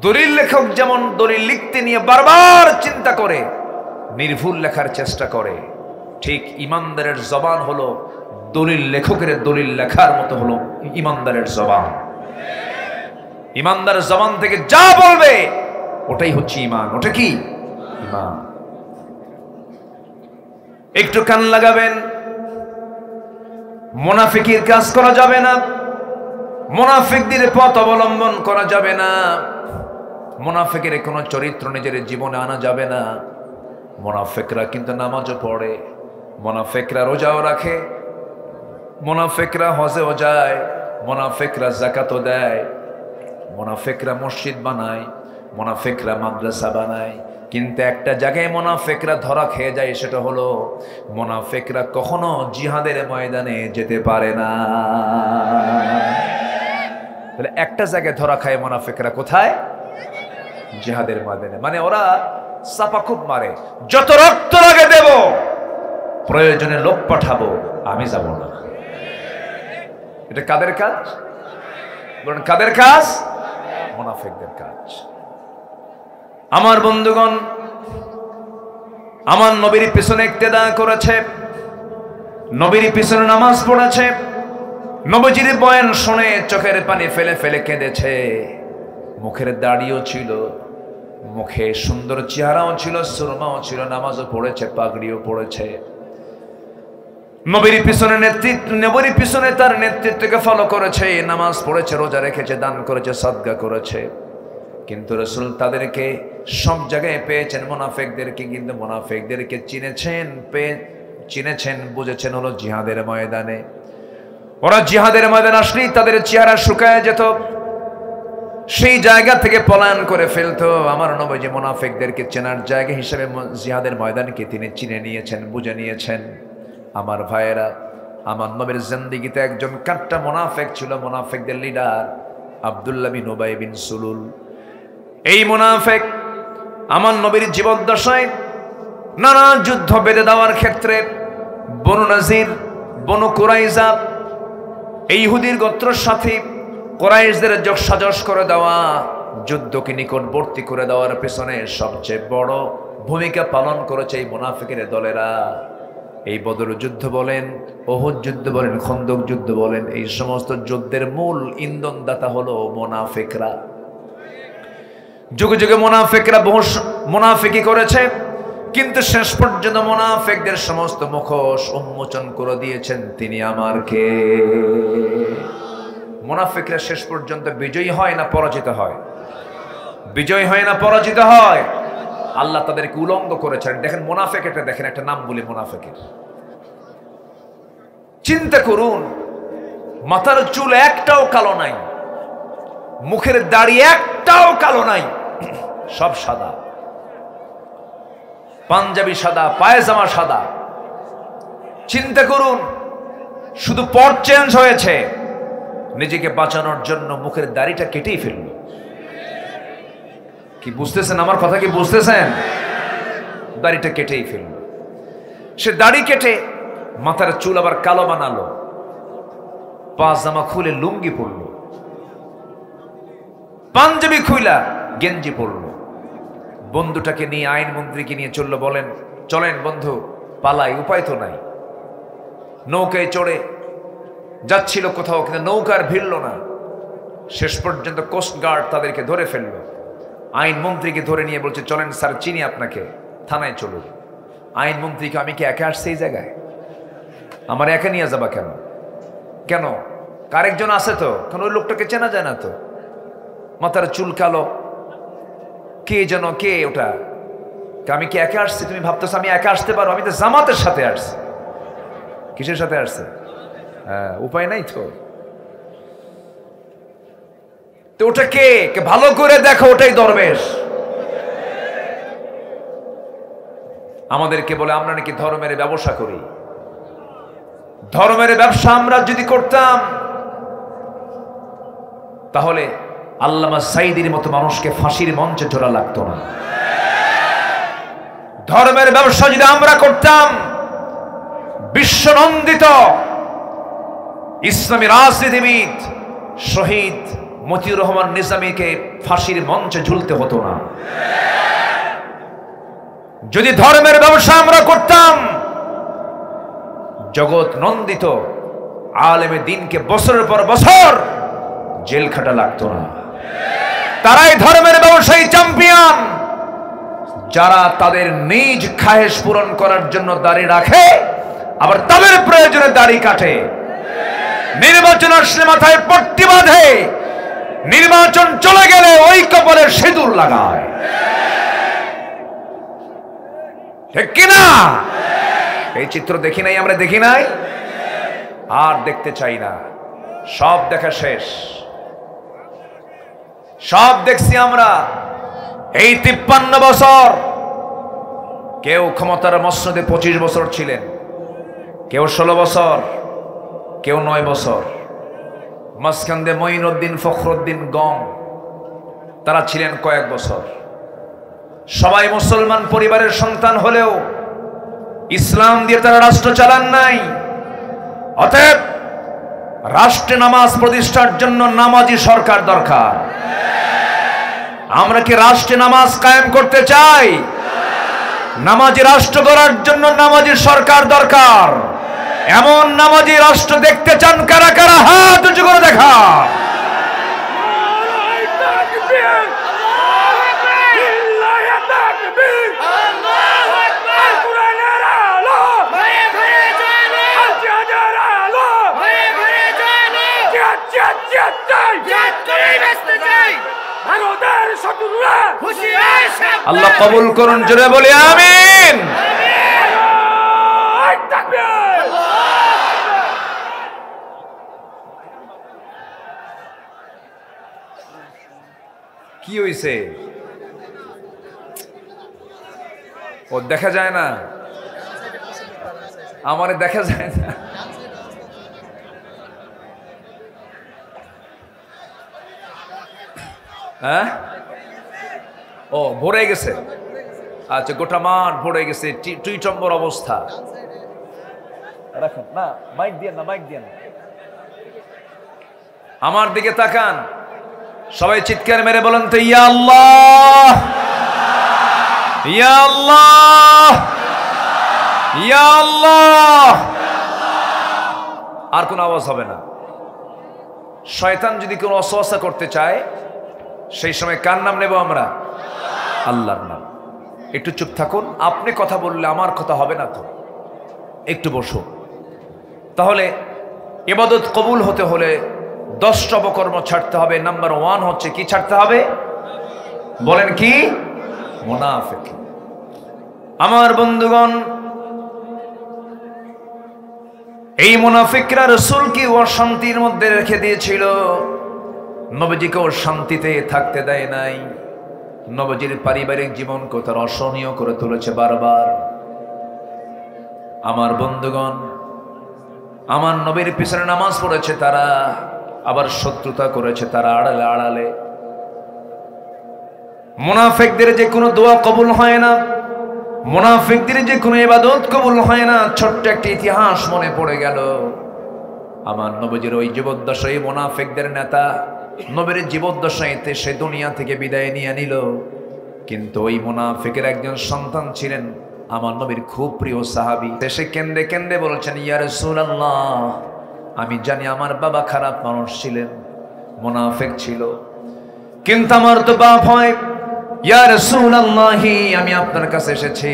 S1: দলিল লেখক যেমন দলিল লিখতে নিয়ে বারবার চিন্তা করে, নির্ভুল লেখার চেষ্টা করে, ঠিক ইমানদারের জবান হলো দলিল লেখকের দলিল লেখার মতো হলো ইমানদারের জবান। ইমানদারের জবান থেকে যা বলবে ওটাই হচ্ছে ঈমান। ওটা কি? ঈমান। একটু কান লাগাবেন, মুনাফিকের কাজ করা যাবে না, মুনাফিকদের পথ অবলম্বন করা যাবে না, মুনাফিকের কোনো চরিত্র নিজের জীবনে আনা যাবে না। মুনাফিকরা কিন্তু নামাজও পড়ে, মুনাফিকরা রোজাও রাখে, মুনাফিকরা হজেও যায়, মুনাফিকরা যাকাতও দেয়, মুনাফিকরা মসজিদ বানায়, মুনাফিকরা মাদ্রাসা বানায়। কিন্তু একটা জায়গায় মুনাফিকরা ধরা খেয়ে যায়, সেটা হলো মুনাফিকরা কখনো জিহাদের ময়দানে যেতে পারে না। তাহলে একটা জায়গায় ধরা খায় মুনাফিকরা, কোথায়? জিহাদের ময়দানে। মানে ওরা চাপা খুব মারে, যত রক্ত লাগে দেব, প্রয়োজনে লোক পাঠাবো, আমি যাব না। এটা কাদের কাজ? বলেন কাদের কাজ? মুনাফিকদের কাজ। আমার বন্ধুগণ, আমার নবীর পিছনে ইক্তেদা করেছে, নবীর পিছনে নামাজ পড়েছে, নবীজির বয়ান শুনে চোখের পানি ফেলে ফেলে কেঁদেছে, মুখের দাড়িও ছিল, মুখে সুন্দর চেহারাও ছিল, সুরমাও ছিল, নামাজও পড়েছে, পাগড়িও পড়েছে। নবীর পিছনে নেতৃত্ব, নবীর পিছনে তার নেতৃত্বকে ফলো করেছে, নামাজ পড়েছে, রোজা রেখেছে, দান করেছে, সাদকা করেছে। কিন্তু রাসূল তাদেরকে সব জায়গায় পেয়েছেন, মুনাফিকদেরকে কিন্তু মুনাফিকদেরকে চিনেছেন, বুঝেছেন হলো জিহাদের ময়দানে। ওরা জিহাদের ময়দানে আসলেই তাদের চেহারা শুকায় যেত, সেই জায়গা থেকে পলায়ন করে ফেলতো। আমার নবী মুনাফিকদেরকে চেনার জায়গা হিসেবে জিহাদের ময়দানকে তিনি চিনে নিয়েছেন, বুঝে নিয়েছেন। আমার ভাইয়েরা, আমার নবীর জিন্দেগিতে একজন কাট্টা মুনাফিক ছিল, মুনাফিকদের লিডার আব্দুল্লাহ বিন উবাই বিন সুলুল। এই মুনাফিক আমার নবীর জীবদ্দশায় নানা যুদ্ধ বেঁধে দেওয়ার ক্ষেত্রে বনু নাজির, বনু কুরাইজা, এই ইহুদির গোত্রের সাথে কুরাইশদের যোগসাজশ করে দেওয়া, যুদ্ধকে নিকটবর্তী করে দেওয়ার পেছনে সবচেয়ে বড় ভূমিকা পালন করেছে এই মুনাফিকের দলেরা। এই বদর যুদ্ধ বলেন, উহুদ যুদ্ধ বলেন, খন্দক যুদ্ধ বলেন, এই সমস্ত যুদ্ধের মূল ইন্ধনদাতা হলো মুনাফিকরা। যুগে যুগে মুনাফিকরা বহু মুনাফিকি করেছে, কিন্তু শেষ পর্যন্ত মুনাফিকদের সমস্ত মুখোশ উন্মোচন করে দিয়েছেন তিনি আমার কে। মুনাফিকরা শেষ পর্যন্ত বিজয়ী হয় না পরাজিত হয়? বিজয়ী হয় না পরাজিত হয়? আল্লাহ তাদেরকে উলঙ্গ করেছেন। দেখেন মুনাফিক, একটা দেখেন, একটা নাম বলি মুনাফিকের। চিন্তা করুন, মাথার চুল একটাও কালো নাই, মুখের দাড়ি একটাও কালো নাই, সব সাদা, পাঞ্জাবি সাদা, পায়জামা সাদা। চিন্তা করুন, শুধু পট চেঞ্জ হয়েছে, নিজেকে বাঁচানোর জন্য মুখের দাড়িটা কেটেই ফেলল। কি বুঝতেছেন আমার কথা? কি বুঝতেছেন? দাড়িটা কেটেই ফেলল। সে দাড়ি কেটে মাথার চুল আবার কালো বানালো, পাজামা খুলে লুঙ্গি পরল, পাঞ্জাবি খুইলা গেঞ্জি পরল, বন্ধুটাকে নিয়ে, আইনমন্ত্রীকে নিয়ে চললো। বলেন চলেন বন্ধু পালাই, উপায় তো নাই। নৌকায় চড়ে যাচ্ছিল কোথাও, কিন্তু নৌকার ভিড়ল না। শেষ পর্যন্ত কোস্টগার্ড তাদেরকে ধরে ফেললো। আইনমন্ত্রীকে ধরে নিয়ে বলছে, চলেন স্যার, চিনি আপনাকে, থানায় চলুন। আইনমন্ত্রীকে, আমি কি একা আসছি এই জায়গায়? আমার একা নিয়ে যাবা কেন? কেন, আরেকজন আছে তো? কারণ ওই লোকটাকে চেনা যায় না তো, মাথার চুল কালো, কে যেন, কে ওটা? আমি কি একা আসছি? তুমি ভাবতেছো আমি একা আসতে পারো? আমি তো জামাতের সাথে আসছি। কিসের সাথে আসছে? হ্যাঁ, উপায় নাই তো। তো ওটা কে? ভালো করে দেখো, ওটাই দরবেশ। আমাদেরকে বলে আমরা নাকি ধর্মের ব্যবসা করি। ধর্মের ব্যবসা আমরা যদি করতাম, তাহলে আল্লামা সাঈদীর মতো মানুষকে ফাঁসির মঞ্চে চড়া লাগতো না। ধর্মের ব্যবসা যদি আমরা করতাম, বিশ্বনন্দিত ইসলামী রাজনীতিবিদ শহীদ মতিউর রহমান নিজামীকে ফাঁসির মঞ্চে ঝুলতে হতো না। যদি ধর্মের ব্যবসা আমরা করতাম, জগৎ নন্দিত আলেমে দ্বীনকে বছরের পর বছর জেল খাটা লাগতো না। তারাই ধর্মের ব্যবসায়ী চ্যাম্পিয়ন, যারা তাদের নিজ খায়েশ পূরণ করার জন্য দাড়ি রাখে, আবার তাদের প্রয়োজনে দাড়ি কাটে। নির্বাচন আসলে মাথায় পট্টি বাঁধে, নির্বাচন চলে গেলে ওই কপালে সিঁদুর লাগায়। ঠিক কিনা? এই চিত্র দেখি নাই আমরা, দেখি নাই, আর দেখতে চাই না। সব দেখা শেষ, সব দেখছি আমরা। এই 53 বছর, কেউ ক্ষমতার মসনদে 25 বছর ছিলেন, কেউ 16 বছর, কেউ 9 বছর। মাঝখান দিয়ে মঈনুদ্দিন ফখরুদ্দিন গম, তারা ছিলেন কয়েক বছর। সবাই মুসলমান পরিবারের সন্তান হলেও ইসলাম দিয়ে তারা রাষ্ট্র চালান নাই। অতএব রাষ্ট্রে নামাজ প্রতিষ্ঠার জন্য নামাজি সরকার দরকার। আমরা কি রাষ্ট্রে নামাজ কায়েম করতে চাই? নামাজি রাষ্ট্র গড়ার জন্য নামাজি সরকার দরকার। এমন নামাজি রাষ্ট্র দেখতে চান কারা কারা? হাত উঁচু করে দেখা। আল্লাহ কবুল করুন, জোরে বলি আমিন। কি হইছে? ও দেখা যায় না, আমারে দেখা যায় না। হ্যাঁ, ও ভরে গেছে। আচ্ছা, গোটা মাঠ ভরে গেছে, টুইটম্বর অবস্থা। রাখেন না, মাইক দিয়ে না, মাইক দিয়ে না। আমার দিকে তাকান, সবাই চিৎকার মেরে বলেন তো, ইয়া আল্লাহ, ইয়া আল্লাহ, ইয়া আল্লাহ। আর কোনো আওয়াজ হবে না। শয়তান যদি কোনো অসওয়াসা করতে চায়, সেই সময় কার নাম নেব আমরা? আল্লাহর নাম। একটু চুপ থাকুন, আপনি কথা বললে আমার কথা হবে না তো, একটু বসুন। তাহলে ইবাদত কবুল হতে হলে 10টা অপকর্ম ছাড়তে হবে। নাম্বার 1 হচ্ছে কি ছাড়তে হবে? বলেন কি? মুনাফিক। আমার বন্ধুগণ, এই মুনাফিকরা রাসূলকে অশান্তির মধ্যে রেখে দিয়েছিল, নবীজিকেও শান্তিতে থাকতে দেয় নাই। নবীজির পারিবারিক জীবনকে তার অসহনীয় করে তুলেছে বারবার। আমার বন্ধুগণ, আমার নবীর পিছনে নামাজ পড়েছে তারা, আবার শত্রুতা করেছে তারা আড়ালে আড়ালে। মুনাফিকদের যে কোনো দোয়া কবুল হয় না, মুনাফিকদের যে কোনো ইবাদত কবুল হয় না। ছোট্ট একটা ইতিহাস মনে পড়ে গেল। আমার নবীজির ওই জীবদ্দশায় মুনাফিকদের নেতা নবীর জীবদ্দশাইতে সে দুনিয়া থেকে বিদায় নিয়ে নিল, কিন্তু ওই মুনাফিকের একজন সন্তান ছিলেন আমার নবীর খুব প্রিয় সাহাবী। এসে কেন্দে কেন্দে বলছেন, ইয়া রাসূলুল্লাহ, আমি জানি আমার বাবা খারাপ মানুষ ছিলেন, মুনাফিক ছিল, কিন্তু আমার তো বাপ হয়। ইয়া রাসূলুল্লাহ, আমি আপনার কাছে এসেছি,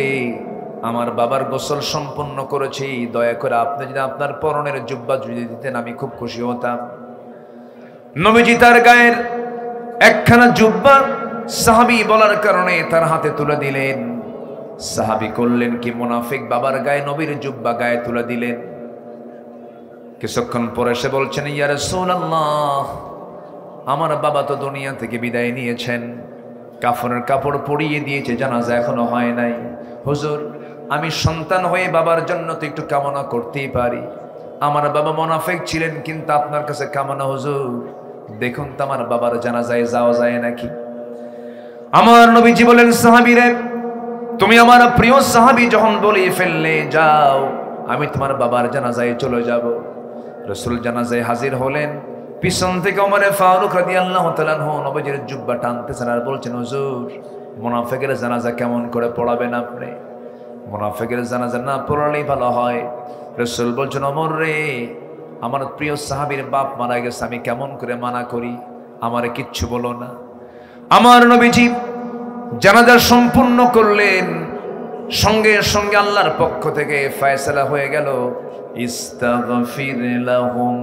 S1: আমার বাবার গোসল সম্পন্ন করেছি, দয়া করে আপনি যদি আপনার পরনের জুব্বা যদি দিতেন আমি খুব খুশি হতাম। নবীজি তার গায়ের একখানা জুব্বা সাহাবী বলার কারণে তার হাতে তুলে দিলেন। সাহাবী করলেন কি, মুনাফিক বাবার গায়ে নবীর জুব্বা গায়ে তুলে দিলেন। কিছুক্ষণ পরে সে বলছেন, ইয়া রাসূলুল্লাহ, আমার বাবা তো দুনিয়া থেকে বিদায় নিয়েছেন, কাফনের কাপড় পরিয়ে দিয়েছে, জানাজা এখনো হয় নাই। হুজুর, আমি সন্তান হয়ে বাবার জন্য তো একটু কামনা করতেই পারি। আমার বাবা মুনাফিক ছিলেন, কিন্তু আপনার কাছে কামনা হুজুর, দেখুন তো আমার বাবার জানাজায় যাওয়া যায় নাকি। আমার নবীজি বলেন, সাহাবীরে, তুমি আমার প্রিয় সাহাবী যখন বলে ফেললে, যাও, আমি তোমার বাবার জানাজায় চলে যাব। রাসূল জানাজায় হাজির হলেন। পিছন থেকে ওমর ফারুক রাদিয়াল্লাহু তাআলা আনহু নবীজির জুব্বা টানতেছেন আর বলছেন, হুজুর, মুনাফিকের জানাজা কেমন করে পড়াবেন আপনি? মুনাফিকের জানাজা না পড়ালেই ভালো হয়। রাসূল বলছেন, ওমর রে, আমার প্রিয় সাহাবীর বাপ মারা গেছে, আমি কেমন করে মানা করি, আমারে কিচ্ছু বলো না। আমার নবীজি জানাজা সম্পূর্ণ করলেন, সঙ্গে সঙ্গে আল্লাহর পক্ষ থেকে ফয়সালা হয়ে গেল, ইস্তাগফির লাহুম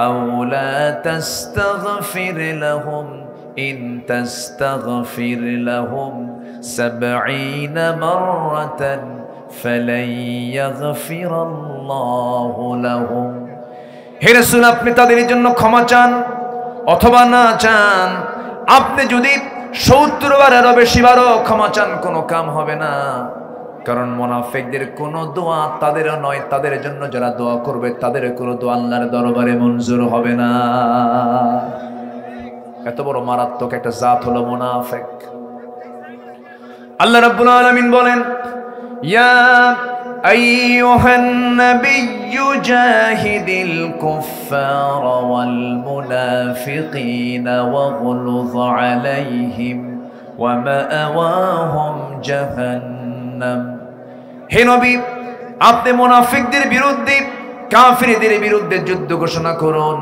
S1: আও লা তাস্তাগফির লাহুম ইন তাস্তাগফির লাহুম ৭০ মাররাতান ফালাই ইয়াগফিরাল্লাহু লাহুম। হে রাসূল, আপনি তাদের জন্য ক্ষমা চান অথবা না চান, আপনি যদি ৭০ বারেরও বেশি বারও ক্ষমা চান, কোনো কাম হবে না। কারণ মুনাফিকদের কোনো দোয়া তাদেরও নয়, তাদের জন্য যারা দোয়া করবে তাদের কোনো দোয়া আল্লাহর দরবারে মঞ্জুর হবে না। এত বড় মারাত্মক একটা জাত হলো মুনাফিক। আল্লাহ রাব্বুল আলামিন বলেন, ইয়া আইয়ুহান নাবিয়্যু জাহিদিল কুফফারা ওয়াল মুনাফিকিনা ওয়াগলুয আলাইহিম ওয়া মাআওয়াহুম জাহান্নাম। হে নবী, আপনি মুনাফিকদের বিরুদ্ধে, কাফিরদের বিরুদ্ধে যুদ্ধ ঘোষণা করুন।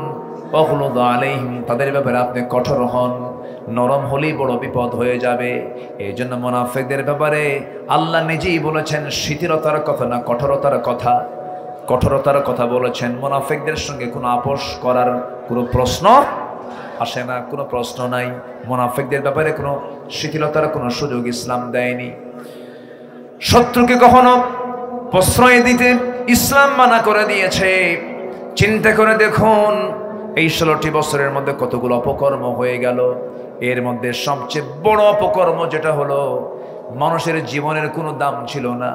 S1: ওয়াগলুয আলাইহিম, তাদের ব্যাপারে আপনি কঠোর হন, নরম হলেই বড় বিপদ হয়ে যাবে। এই জন্য মুনাফিকদের ব্যাপারে আল্লাহ নিজেই বলেছেন শিথিলতার কথা না, কঠোরতার কথা। কঠোরতার কথা বলেছেন। মুনাফিকদের সঙ্গে কোনো আপোষ করার কোনো প্রশ্ন আসে না, কোনো প্রশ্ন নাই। মুনাফিকদের ব্যাপারে কোনো শিথিলতার কোনো সুযোগ ইসলাম দেয়নি। শত্রুকে কখনো প্রশ্রয় দিতে ইসলাম মানা করে দিয়েছে। চিন্তা করে দেখুন, এই 16টি বছরের মধ্যে কতগুলো অপকর্ম হয়ে গেল। এর মধ্যে সবচেয়ে বড় অপকর্ম যেটা হলো, মানুষের জীবনের কোনো দাম ছিল না,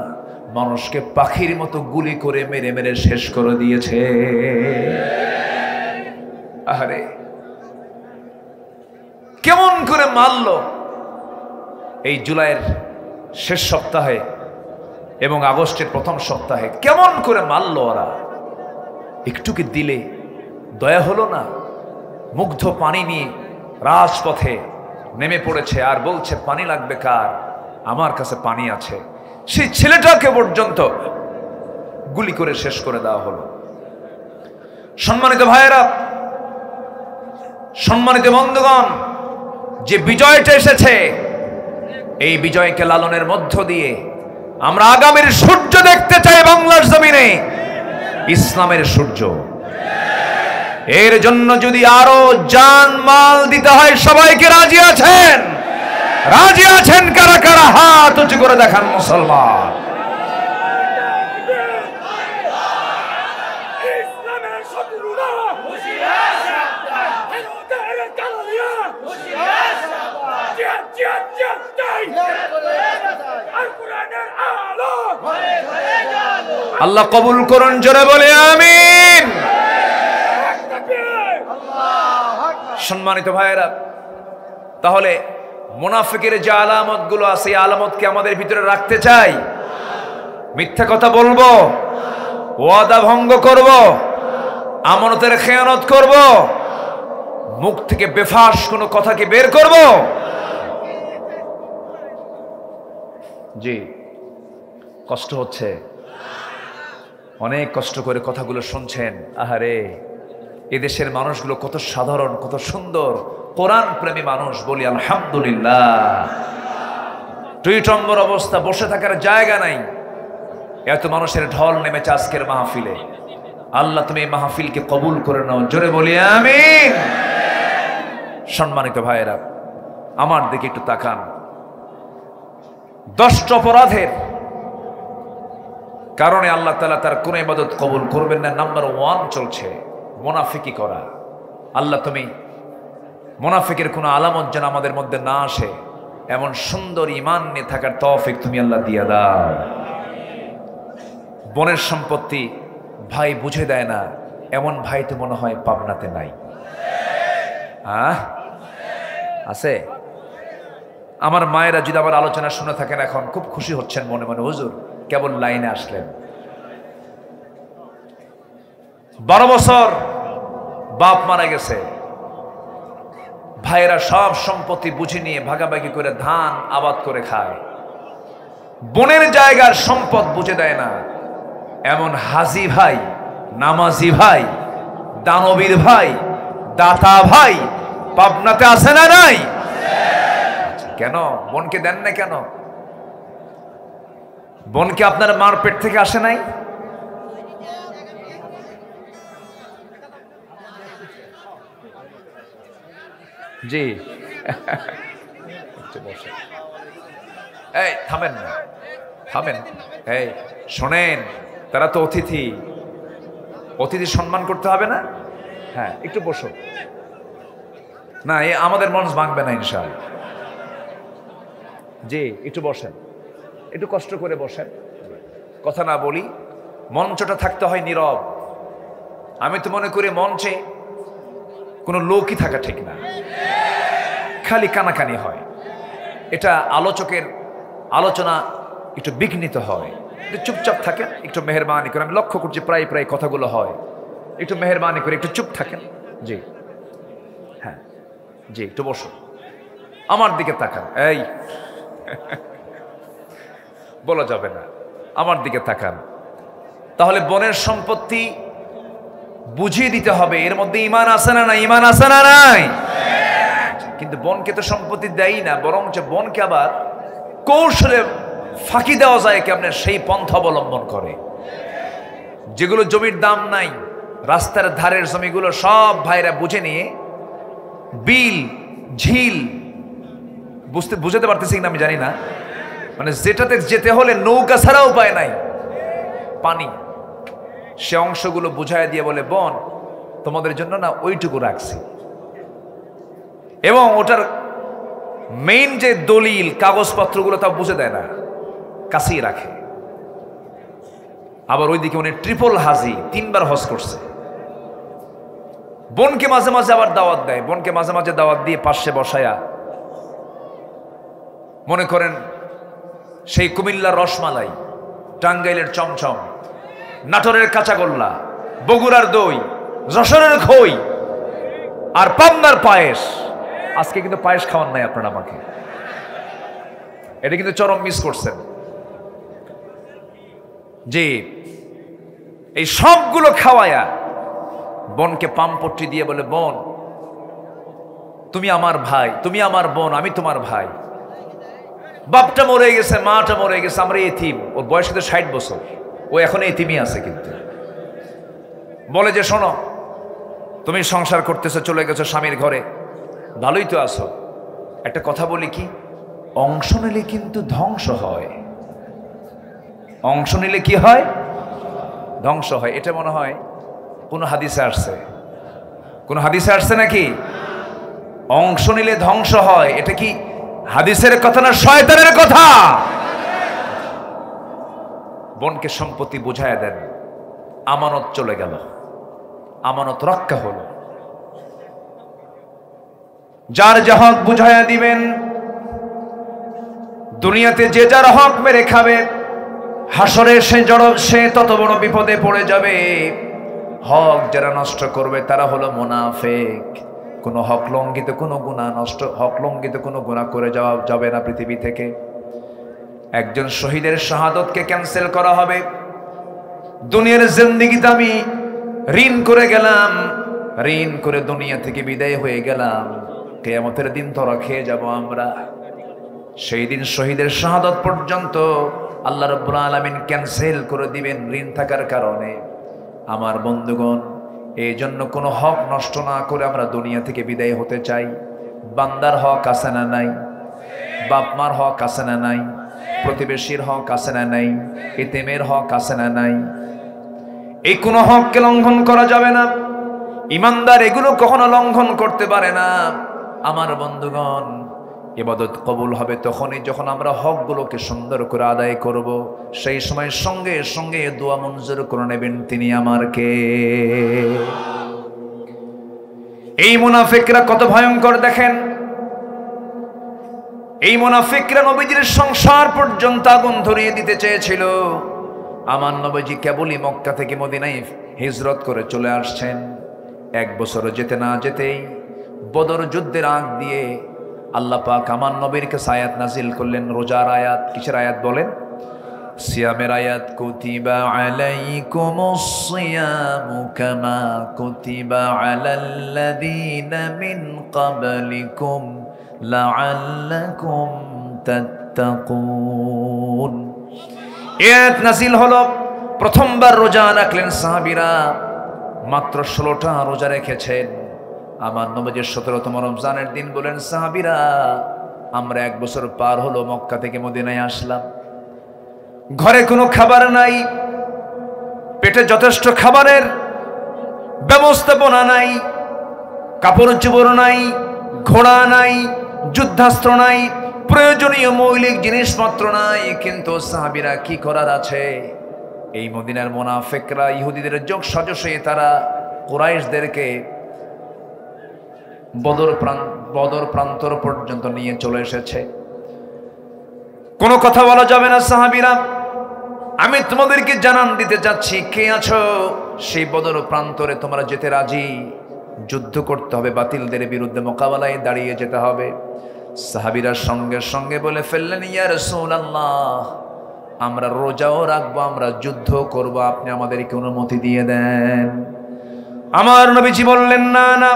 S1: মানুষকে পাখির মতো গুলি করে মেরে মেরে শেষ করে দিয়েছে। আরে কেমন করে মারলো! এই জুলাইয়ের শেষ সপ্তাহে এবং আগস্টের প্রথম সপ্তাহে কেমন করে মারলো ওরা! একটু কি দিলে দয়া হলো না? মুগ্ধ পানি নিয়ে রাজপথে নেমে পড়েছে আর বলছে, পানি লাগবে কার? আমার কাছে পানি আছে। সেই ছেলেটাকে পর্যন্ত গুলি করে শেষ করে দেওয়া হলো। সম্মানিত ভাইয়েরা, সম্মানিত বন্ধুগণ, যে বিজয়টা এসেছে, এই বিজয়কে লালনের মধ্য দিয়ে আমরা আগামীর সূর্য দেখতে চাই বাংলার জমিনে, ইসলামের সূর্য। এর জন্য যদি আরো জান মাল দিতে হয়, সবাইকে রাজি আছেন? রাজি আছেন কারা কারা? হাত উঁচু করে দেখান মুসলমান।
S4: ইসলামের শত্রুরা
S1: আল্লাহ কবুল করুন, জোরে বলে আমিন। সম্মানিত ভাইয়েরা, তাহলে মুনাফিকের যে আলামত গুলো আছে, এই আলামতকে আমাদের ভিতরে রাখতে চাই? মিথ্যা কথা বলবো, ওয়াদা ভঙ্গ করব, আমানতের খেয়ানত করব, মুখ থেকে বেফাস কোনো কথাকে বের করব? জি, কষ্ট হচ্ছে? অনেক কষ্ট করে কথাগুলো শুনছেন। আহারে, এদেশের মানুষগুলো কত সাধারণ, কত সুন্দর, কোরআন প্রেমী মানুষ। বলি আলহামদুলিল্লাহ। টুইটম্বর অবস্থা, বসে থাকার জায়গা নাই। এত মানুষের ঢল নেমেছে আজকের মাহফিলে। আল্লাহ তুমি এই মাহফিলকে কবুল করে নাও, জোরে বলি আমিন। সম্মানিত ভাইয়েরা, আমার দিকে একটু তাকান। 10টা অপরাধের কারণে আল্লাহ তাআলা তার কোন ইবাদত কবুল করবেন না। নাম্বার 1 চলছে মুনাফিকি করা। আল্লাহ তুমি মুনাফিকের কোনো আলামত যেন আমাদের মধ্যে না আসে, এমন সুন্দর ঈমান নিয়ে থাকার তৌফিক তুমি আল্লাহ দিয়ে দাও। বোনের সম্পত্তি ভাই বুঝে দেয় না, এমন ভাই তো মনে হয় পাবনাতে নাই। আছে? আমার মায়েরা যদি আমার আলোচনা শুনে থাকেন, এখন খুব খুশি হচ্ছেন মনে মনে, হুজুর কেবল লাইনে আসলেন। 12 বছর বাপ মারা গেছে, ভাইয়েরা সব সম্পত্তি বুঝে নিয়ে ভাগাভাগি করে ধান আবাদ করে খায়। বোনের জায়গার সম্পদ বুঝে দেয় না, এমন হাজি ভাই, নামাজি ভাই, দানবীর ভাই, দাতা ভাই পাবনাতে আছে না নাই? কেন বোনকে দেন না? কেন বোনকে আপনার মার পেট থেকে আসে নাই? জি এই থামেন না, থামেন। এই শোনেন, তারা তো অতিথি, অতিথি সম্মান করতে হবে না? হ্যাঁ, একটু বসো না, আমাদের মন ভাঙবে না ইনশাআল্লাহ। জি একটু বসেন, একটু কষ্ট করে বসেন, কথা না বলি। মঞ্চটা থাকতে হয় নীরব। আমি তো মনে করি মঞ্চে কোনো লোকই থাকা ঠিক না, খালি কানাকানি হয়। এটা আলোচকের আলোচনা একটু বিঘ্নিত হয়। একটু চুপচাপ থাকেন, একটু মেহেরবানি করে। আমি লক্ষ্য করছি প্রায় প্রায় কথাগুলো হয়। একটু মেহেরবানি করে একটু চুপ থাকেন। জি হ্যাঁ, জি একটু বসুন, আমার দিকে তাকান। এই বলা যাবে না, আমার দিকে তাকান। তাহলে বোনের সম্পত্তি বুঝিয়ে দিতে হবে, এর মধ্যে ঈমান আছে না নাই? ঈমান আছে না নাই? কিন্তু বোনকে তো সম্পত্তি দেয় না, বরঞ্চ বোনকে আবার কৌশলে ফাঁকি দেওয়া যায় কেমনে, সেই পন্থা অবলম্বন করে। যেগুলো জমির দাম নাই, রাস্তার ধারের জমিগুলো সব ভাইরা বুঝে নিয়ে বিল ঝিল, বুঝতে পারতেছি কিনা আমি জানি না, মানে যেটাতে যেতে হলে নৌকা ছাড়া উপায় নাই, পানি, সে অংশগুলো বুঝায় দিয়ে বলে, বোন তোমাদের জন্য না ওইটুকু রাখছি। এবং ওটার মেইন যে দলিল কাগজপত্রগুলো তা বুঝে দেয় না, কাছেই রাখে। আবার ওইদিকে উনি ট্রিপল হাজি, 3 বার হজ করছে। বোনকে মাঝে মাঝে আবার দাওয়াত দেয়, বোনকে মাঝে মাঝে দাওয়াত দিয়ে পাশে বসায়া, মনে করেন সেই কুমিল্লার রসমালাই, টাঙ্গাইলের চমচম, নাটোরের কাঁচাগোল্লা, বগুড়ার দই, যশোরের খই আর পাবনার পায়েস। আজকে কিন্তু পায়েস খাওয়ান নাই আপনারা আমাকে, এটা কিন্তু চরম মিস করছেন। যে এই সবগুলো খাওয়ায়া বোনকে পামপট্টি দিয়ে বলে, বোন তুমি আমার ভাই, তুমি আমার বোন, আমি তোমার ভাই। বাপটা মরে গেছে, মাটা মরে গেছে, আমরা এতিম। ওর বয়স কিন্তু 60 বছর, ও এখন এতিমই আছে। কিন্তু বলে যে, শোনো তুমি সংসার করতেছো, চলে গেছো স্বামীর ঘরে, ভালোই তো আছো। একটা কথা বলি কি, অংশ নিলে কিন্তু ধ্বংস হয়। অংশ নিলে কি হয়? ধ্বংস হয়। এটা মনে হয় কোন হাদিসে আসছে, কোন হাদিসে আসছে নাকি? অংশ নিলে ধ্বংস হয়, এটা কি হাদিসের কথা না শয়তানের কথা? বোনকে সম্পত্তি বুঝায়া দেন, আমানত চলে গেল, আমানত রক্ষা হলো। যার যা হক বুঝায়া দিবেন, দুনিয়াতে যে যার হক মেরে খাবে, হাসরে সে তত বড় বিপদে পড়ে যাবে। হক যারা নষ্ট করবে তারা হলো মুনাফিক। কোনো হক লঙ্ঘিত, কোনো গুনাহ নষ্ট, হক লঙ্ঘিত কোনো গুনাহ করে যাওয়া যাবে না পৃথিবী থেকে। একজন শহীদের শাহাদতকে ক্যান্সেল করা হবে। দুনিয়ার জিন্দেগিতে আমি ঋণ করে গেলাম, ঋণ করে দুনিয়া থেকে বিদায় হয়ে গেলাম, কিয়ামতের দিন ধরা খেয়ে যাব আমরা। সেই দিন শহীদের শাহাদত পর্যন্ত আল্লাহ রাব্বুল আলামিন ক্যান্সেল করে দিবেন ঋণ থাকার কারণে। আমার বন্ধুগণ, এই জন্য কোনো হক নষ্ট না করে আমরা দুনিয়া থেকে বিদায় হতে চাই। বান্দার হক আছে না নাই? বাপ মার হক আছে না নাই? প্রতিবেশীর হক আছে না নাই? এতিমের হক আছে না নাই? এই কোনো হককে লঙ্ঘন করা যাবে না। ইমানদার এগুলো কখনো লঙ্ঘন করতে পারে না। আমার বন্ধুগণ, ইবাদত কবুল হবে তখনই যখন আমরা হকগুলোকে সুন্দর করে আদায় করব। সেই সময় সঙ্গে সঙ্গে দোয়া মঞ্জুর করে নেবেন তিনি আমার কে। এই মুনাফিকরা কত ভয়ঙ্কর দেখেন। এই মুনাফিকরা নবীজির সংসার পর্যন্ত আগুন ধরিয়ে দিতে চেয়েছিল। আমার নবীজি কেবলই মক্কা থেকে মদিনায় হিজরত করে চলে আসছেন। এক বছর যেতে না যেতেই বদর যুদ্ধের আগ দিয়ে আল্লাহ পাক আমার নবীর কাছে আয়াত নাজিল করলেন, রোজার আয়াত। কিসের আয়াত বলেন? সিয়ামের আয়াত। কুতিবা আলাইকুমুস সিয়ামু কামা কুতিবা আলাল্লাযীনা মিন ক্বাবলিকুম লাআল্লাকুম তাত্তাকুন। আয়াত নাজিল হলো, প্রথমবার রোজা রাখলেন সাহাবীরা। মাত্র 16টা রোজা রেখেছেন। আমার নবীজির 17তম রমজানের দিন বলেন, সাহাবীরা আমরা 1 বছর পার হলো মক্কা থেকে মদিনায় আসলাম, ঘরে কোনো খাবার নাই, পেটে যথেষ্ট খাবারের ব্যবস্থাপনা নাই, কাপড় চোপড় নাই, ঘোড়া নাই, যুদ্ধাস্ত্র নাই, প্রয়োজনীয় মৌলিক জিনিসপত্র নাই। কিন্তু সাহাবীরা কি করার আছে? এই মদিনার মুনাফিকরা ইহুদিদের যোগ সাজশে তারা কুরাইশদেরকে বদর প্রান্তর পর্যন্ত নিয়ে চলে এসেছে। কোনো কথা বলা যাবে না। সাহাবীরা, আমি তোমাদেরকে জানান দিতে যাচ্ছি, কে আছো সেই বদর প্রান্তরে তোমরা যেতে রাজি? যুদ্ধ করতে হবে, বাতিলদের বিরুদ্ধে মোকাবেলায় দাঁড়িয়ে যেতে হবে। সাহাবীরা সঙ্গে সঙ্গে বলে ফেললেন, ইয়া রাসূলুল্লাহ, আমরা রোজাও রাখবো, আমরা যুদ্ধ করব, আপনি আমাদেরকে অনুমতি দিয়ে দেন। আমার নবীজি বললেন, না না,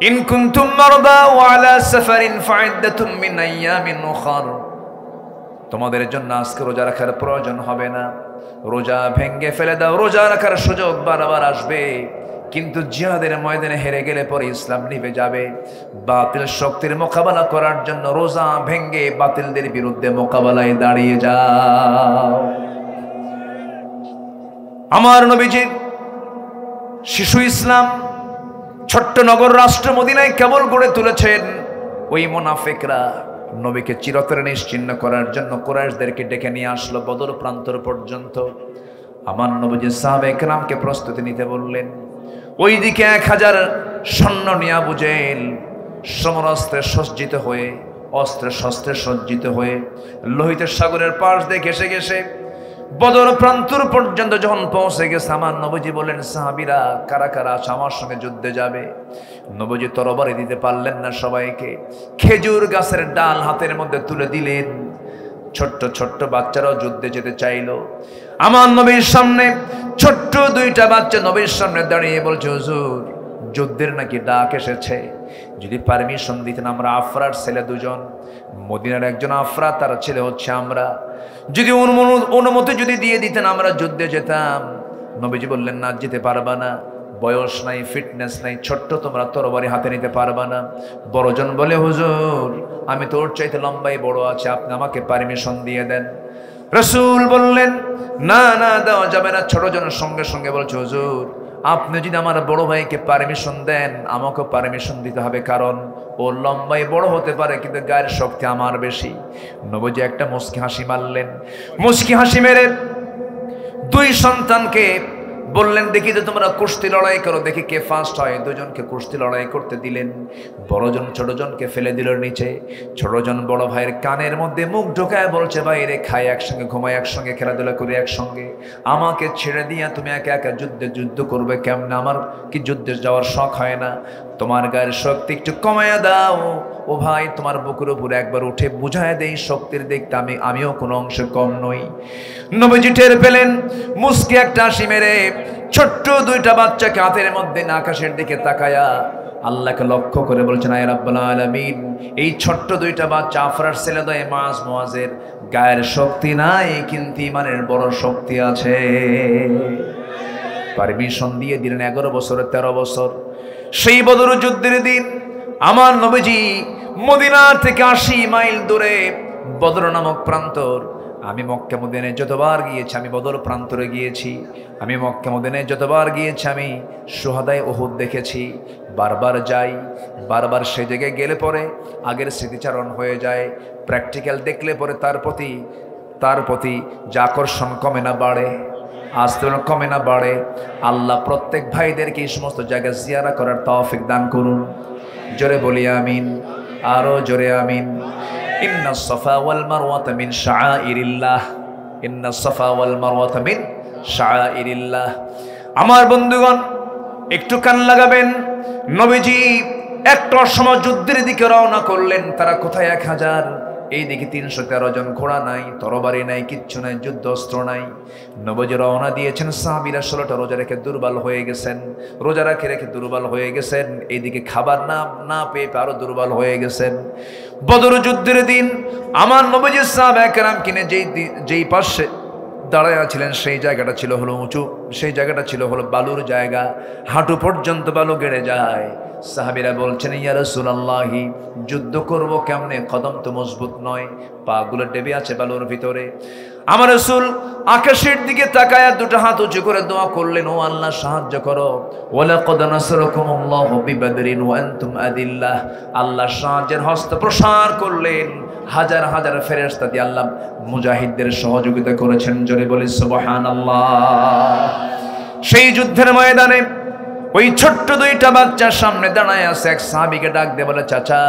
S1: ইন কুনতুম মারদা ওয়া আলা সাফারিন ফাইদ্দাতুম মিন আইয়ামিন উখর, তোমাদের জন্য আজকে রোজা রাখার প্রয়োজন হবে না, রোজা ভেঙ্গে ফেলে দাও। রোজা রাখার সুযোগ বারবার আসবে, কিন্তু জিহাদের ময়দানে হেরে গেলে পরে ইসলাম নিভে যাবে। বাতিল শক্তির মোকাবেলা করার জন্য রোজা ভেঙ্গে বাতিলদের বিরুদ্ধে মোকাবেলায় দাঁড়িয়ে যাও। আমার নবীজি শিশু ইসলাম ছোট্ট নগর রাষ্ট্র মদিনায় কেবল গড়ে তুলেছেন। ওই মুনাফিকরা নবীকে চিরতরে নিশ্চিহ্ন করার জন্য কুরাইশদেরকে ডেকে নিয়ে আসলো বদর প্রান্তর পর্যন্ত। আমার নবীজি সাহাবায়ে কেরামকে প্রস্তুতি নিতে বললেন। ওইদিকে 1000 সৈন্য নিয়ে আবু জেহেল সমরাস্ত্রে সজ্জিত হয়ে, অস্ত্রে শস্ত্রে সজ্জিত হয়ে লোহিত সাগরের পাশ দিয়ে ঘেসে ঘেসে বদর প্রান্তর পর্যন্ত যখন পৌঁছে গেছে, আমার নবীজি বলেন, সাহাবীরা কারা কারা আমার সঙ্গে যুদ্ধে যাবে? নবীজি তরবারি দিতে পারলেন না সবাইকে। খেজুর গাছের ডাল হাতের মধ্যে তুলে দিলেন। ছোট্ট ছোট্ট বাচ্চারাও যুদ্ধে যেতে চাইল। আমার নবীর সামনে ছোট্ট 2টা বাচ্চা নবীর সামনে দাঁড়িয়ে বলছে, হুজুর যুদ্ধের নাকি ডাক এসেছে, যদি পারমিশন দিতেন। আমরা আফরার ছেলে 2জন, মদিনার একজন আফরা, তার ছেলে হচ্ছে আমরা, যদি অনুমতি যদি দিয়ে দিতেন আমরা যুদ্ধে যেতাম। নবীজি বললেন, না, যেতে পারবা না, বয়স নাই, ফিটনেস নাই, ছোট্ট, তোমরা তরবারি হাতে নিতে পারবা না। বড়জন বলে, হুজুর আমি তো ওর চাইতে লম্বাই বড় আছে, আপনি আমাকে পারমিশন দিয়ে দেন। রাসূল বললেন, না না, দেওয়া যাবে না। ছোটজনের সঙ্গে সঙ্গে বলছে, হুজুর আপনি যদি আমার বড় ভাইকে পারমিশন দেন, আমাকেও পারমিশন দিতে হবে, কারণ ও লম্বাই বড় হতে পারে কিন্তু গায়ের শক্তি আমার বেশি। নবীজি একটা মুচকি হাসি মারলেন। মুচকি হাসি মেরে 2 সন্তানকে বললেন দেখি যে তোমরা কুস্তি লড়াই করো, দেখি কে ফার্স্ট হয়। দুজনকে কুস্তি লড়াই করতে দিলেন। বড়জন ছোটজনকে ফেলে দিল নিচে। ছোটজন বড় ভাইয়ের কানের মধ্যে মুখ ঢোকায় বলছে, ভাই রে, খাই একসঙ্গে, ঘুমাই একসঙ্গে, খেলাধুলা করি একসঙ্গে, আমাকে ছেড়ে দিয়ে তুমি একা একা যুদ্ধ করবে কেমনে? আমার কি যুদ্ধে যাওয়ার শখ হয় না? তোমার গায়ের শক্তি একটু কমায়া দাও। ও ভাই, তোমার বুকের উপরে একবার উঠে বুঝায় দেই শক্তির দেখতে আমিও কোনো অংশে কম নই। নবীজি টের পেলেন, মুস্কি একটা হাসি মেরে ছোট্ট দুইটা বাচ্চাকে হাতের মধ্যে আকাশের দিকে তাকায়া আল্লাহকে লক্ষ্য করে বলছেন, আয় রাব্বুল আলামিন, এই ছোট্ট দুইটা বাচ্চা আফরার ছেলেদয় মুআজের গায়ের শক্তি নাই, কিন্তু ইমানের বড় শক্তি আছে। পারমিশন দিয়ে দিলেন 11 বছর 13 বছর। সেই বদর যুদ্ধের দিন আমার নবীজি মদিনা থেকে 80 মাইল দূরে বদর নামক প্রান্তর। আমি মক্কা মদিনায় যতবার গিয়েছি, আমি বদর প্রান্তরে গিয়েছি। আমি মক্কা মদিনায় যতবার গিয়েছি, আমি শুহাদায়ে উহুদ দেখেছি। বারবার যাই, বারবার সেই জায়গায় গেলে পরে আগের স্মৃতিচারণ হয়ে যায়। প্র্যাকটিক্যাল দেখলে পরে তার প্রতি যে আকর্ষণ কমে না বাড়ে, আস্তে কমে না বাড়ে। আল্লাহ প্রত্যেক ভাইদেরকে এই সমস্ত জায়গা জিয়ারা করার তৌফিক দান করুন। জোরে বলি আমিন, আরো জোরে আমিন। ইন্নাস সাফা ওয়াল মারওয়াতা মিন শাআইরিল্লাহ, ইন্নাস সাফা ওয়াল মারওয়াতা মিন শাআইরিল্লাহ। আমার বন্ধুগণ, একটু কান লাগাবেন। নবীজি একটা সময় যুদ্ধের দিকে রওনা করলেন। তারা কোথায় 1000, এইদিকে 313 জন, ঘোড়া নাই, তরবারি নাই, কিচ্ছু নাই, যুদ্ধ অস্ত্র নাই। নবীজি রওনা দিয়েছেন। সাহাবীরা 16টা রোজা রেখে দুর্বল হয়ে গেছেন, রোজা রেখে দুর্বল হয়ে গেছেন। এইদিকে খাবার না পেয়ে আরো দুর্বল হয়ে গেছেন। বদর যুদ্ধের দিন আমার নবীজি সাহাবায়ে কেরাম কিনে যেই পাশে দাঁড়ায় ছিলেন, সেই জায়গাটা ছিল হলো উঁচু, সেই জায়গাটা ছিল হলো বালুর জায়গা, হাঁটু পর্যন্ত বালু গেড়ে যায়। সাহাবীরা বলছেন, ইয়া রাসূলুল্লাহি, যুদ্ধ করব কেমনে? কদম তো মজবুত নয়, পাগুলো ডেবে আছে বালুর ভিতরে। আমার রাসূল আকাশের দিকে তাকায়া দুটো হাত উঁচু করে দোয়া করলেন, ও আল্লাহ, সাহায্য করো। ওয়ালাকাদ নাসারাকুমুল্লাহু বিবাদরিন ওয়া আনতুম আদিল্লাহ। আল্লাহ সাহায্যের হস্ত প্রসার করলেন, হাজার হাজার ফেরেশতা দিয়ে আল্লাহ মুজাহিদদের সহযোগিতা করেছেন। জোরে বলি সুবহানাল্লাহ। সেই যুদ্ধের ময়দানে ওই ছোট্ট দুইটা বাচ্চার সামনে দাঁড়ায় আছে। এক সাহাবীকে ডাক দিয়ে বলে, চাচা,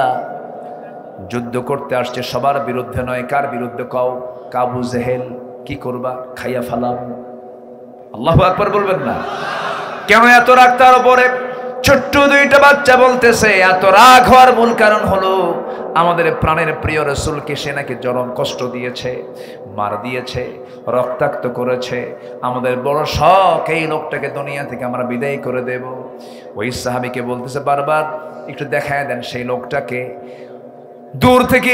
S1: যুদ্ধ করতে আসছে, সবার বিরুদ্ধে নয়, কার বিরুদ্ধে কও? আবু জেহেল। কি করবা? খাইয়া ফালাম। আল্লাহু আকবার বলবেন না? কেন এত রাগ তার উপরে? ছোট্ট দুইটা বাচ্চা বলতেছে, এত রাগ হওয়ার মূল কারণ হলো আমাদের প্রাণের প্রিয় রাসূলকে সে নাকি চরম কষ্ট দিয়েছে, মার দিয়েছে, রক্তাক্ত করেছে। আমাদের বড় শখ এই লোকটাকে দুনিয়া থেকে আমরা বিদায় করে দেব। ওই সাহাবীকে বলতেছে বারবার, একটু দেখায় দেন সেই লোকটাকে। দূর থেকে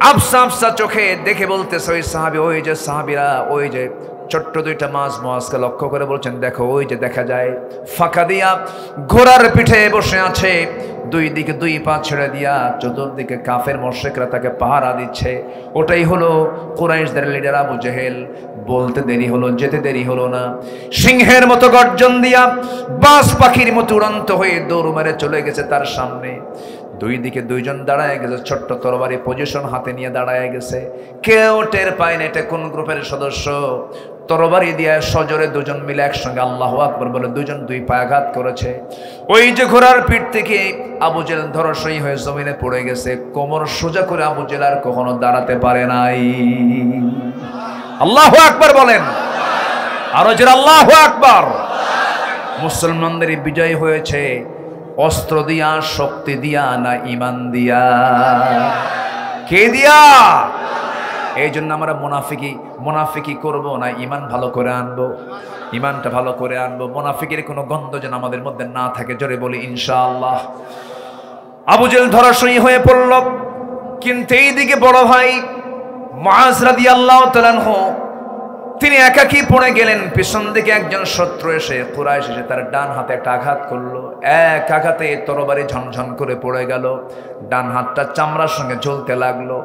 S1: আফসা আফসা চোখে দেখে বলতেছে ওই সাহাবী, ওই যে সাহাবীরা, ওই যে ছোট্ট দুইটা মুআজকে লক্ষ্য করে বলছেন, দেখো ওই যে দেখা যায় ফাঁকা দিয়া ঘোড়ার পিঠে বসে আছে, দুই দিকে দুই পা ছেড়ে দিয়া চতুর্দিকে কাফের মুশরিকরা তাকে পাহারা দিচ্ছে। ওটাই হলো কুরাইশদের লিডার আবু জেহেল। বলতে দেরি হলো, যেতে দেরি হলো না। সিংহের মতো গর্জন দিয়া বাজ পাখির মতো উড়ন্ত হয়ে দৌড় মেরে চলে গেছে তার সামনে। দুই দিকে দুইজন দাঁড়ায় গেছে, ছোট্ট তরবারি পজিশন হাতে নিয়ে দাঁড়ায় গেছে। কেউ টের পায় না এটা কোন গ্রুপের সদস্য। তরবারি দিয়ে সজোরে দুজন মিলে একসঙ্গে আল্লাহু আকবার বলে দুজন দুই পায়ে আঘাত করেছে। ওই যে ঘোড়ার পিঠ থেকে আবু জেহেল ধরাশয়ী হয়ে জমিনে পড়ে গেছে। কোমর সোজা করে আবু জেহেল আর কখনো দাঁড়াতে পারে নাই। আল্লাহু আকবার বলেন, আরো জোরে আল্লাহু আকবার। মুসলমানদের বিজয় হয়েছে অস্ত্র দিয়া, শক্তি দিয়া, না ইমান দিয়া? কে দিয়া? এই জন্য আমরা মুনাফিকি করব না, ইমান ভালো করে আনবো, ইমানটা ভালো করে আনবো। মুনাফিকের কোনো গন্ধ যেন আমাদের মধ্যে না থাকে। জোরে বলি ইনশাআল্লাহ। আবু জেহেল ধরাশয়ী হয়ে পড়ল, কিন্তু এইদিকে বড় ভাই মুআজ রাদিয়াল্লাহু তাআলা আনহু তিনি একাকী পড়ে গেলেন। পিছন দিকে একজন শত্রু এসে, কুরাইশ এসে তার ডান হাতে একটা আঘাত করলো। এক আঘাতে তরবারি ঝনঝন করে পড়ে গেল। ডান হাতটা চামড়ার সঙ্গে ঝুলতে লাগলো।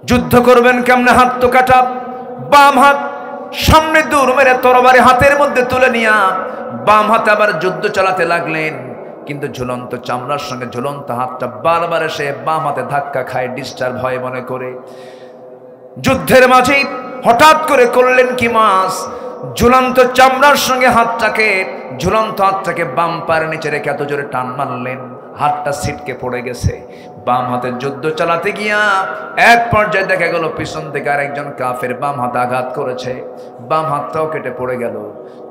S1: যুদ্ধ করবেন কেমনে? হাত তো কাটা। বাম হাত সামনে দূর মেরে তরবারি হাতের মধ্যে তুলে নিয়া বাম হাতে আবার যুদ্ধ চালাতে লাগলেন। কিন্তু ঝুলন্ত চামড়ার সঙ্গে ঝুলন্ত হাতটা বারবার এসে বাম হাতে ধাক্কা খায়, ডিস্টার্ব হয় মনে করে। যুদ্ধের মাঝেই হঠাৎ করে করলেন কি, মাস ঝুলন্ত চামড়ার সঙ্গে হাতটাকে, ঝুলন্ত হাতটাকে বাম পায়ের নিচে রেখে এত জোরে টান মারলেন, হাতটা ছিটকে পড়ে গেছে। বাম হাতে যুদ্ধ চালাতে গিয়া এক পর্যায়ে দেখা গেল পিছন থেকে আরেকজন কাফের বাম হাতে আঘাত করেছে, বাম হাতটাও কেটে পড়ে গেল,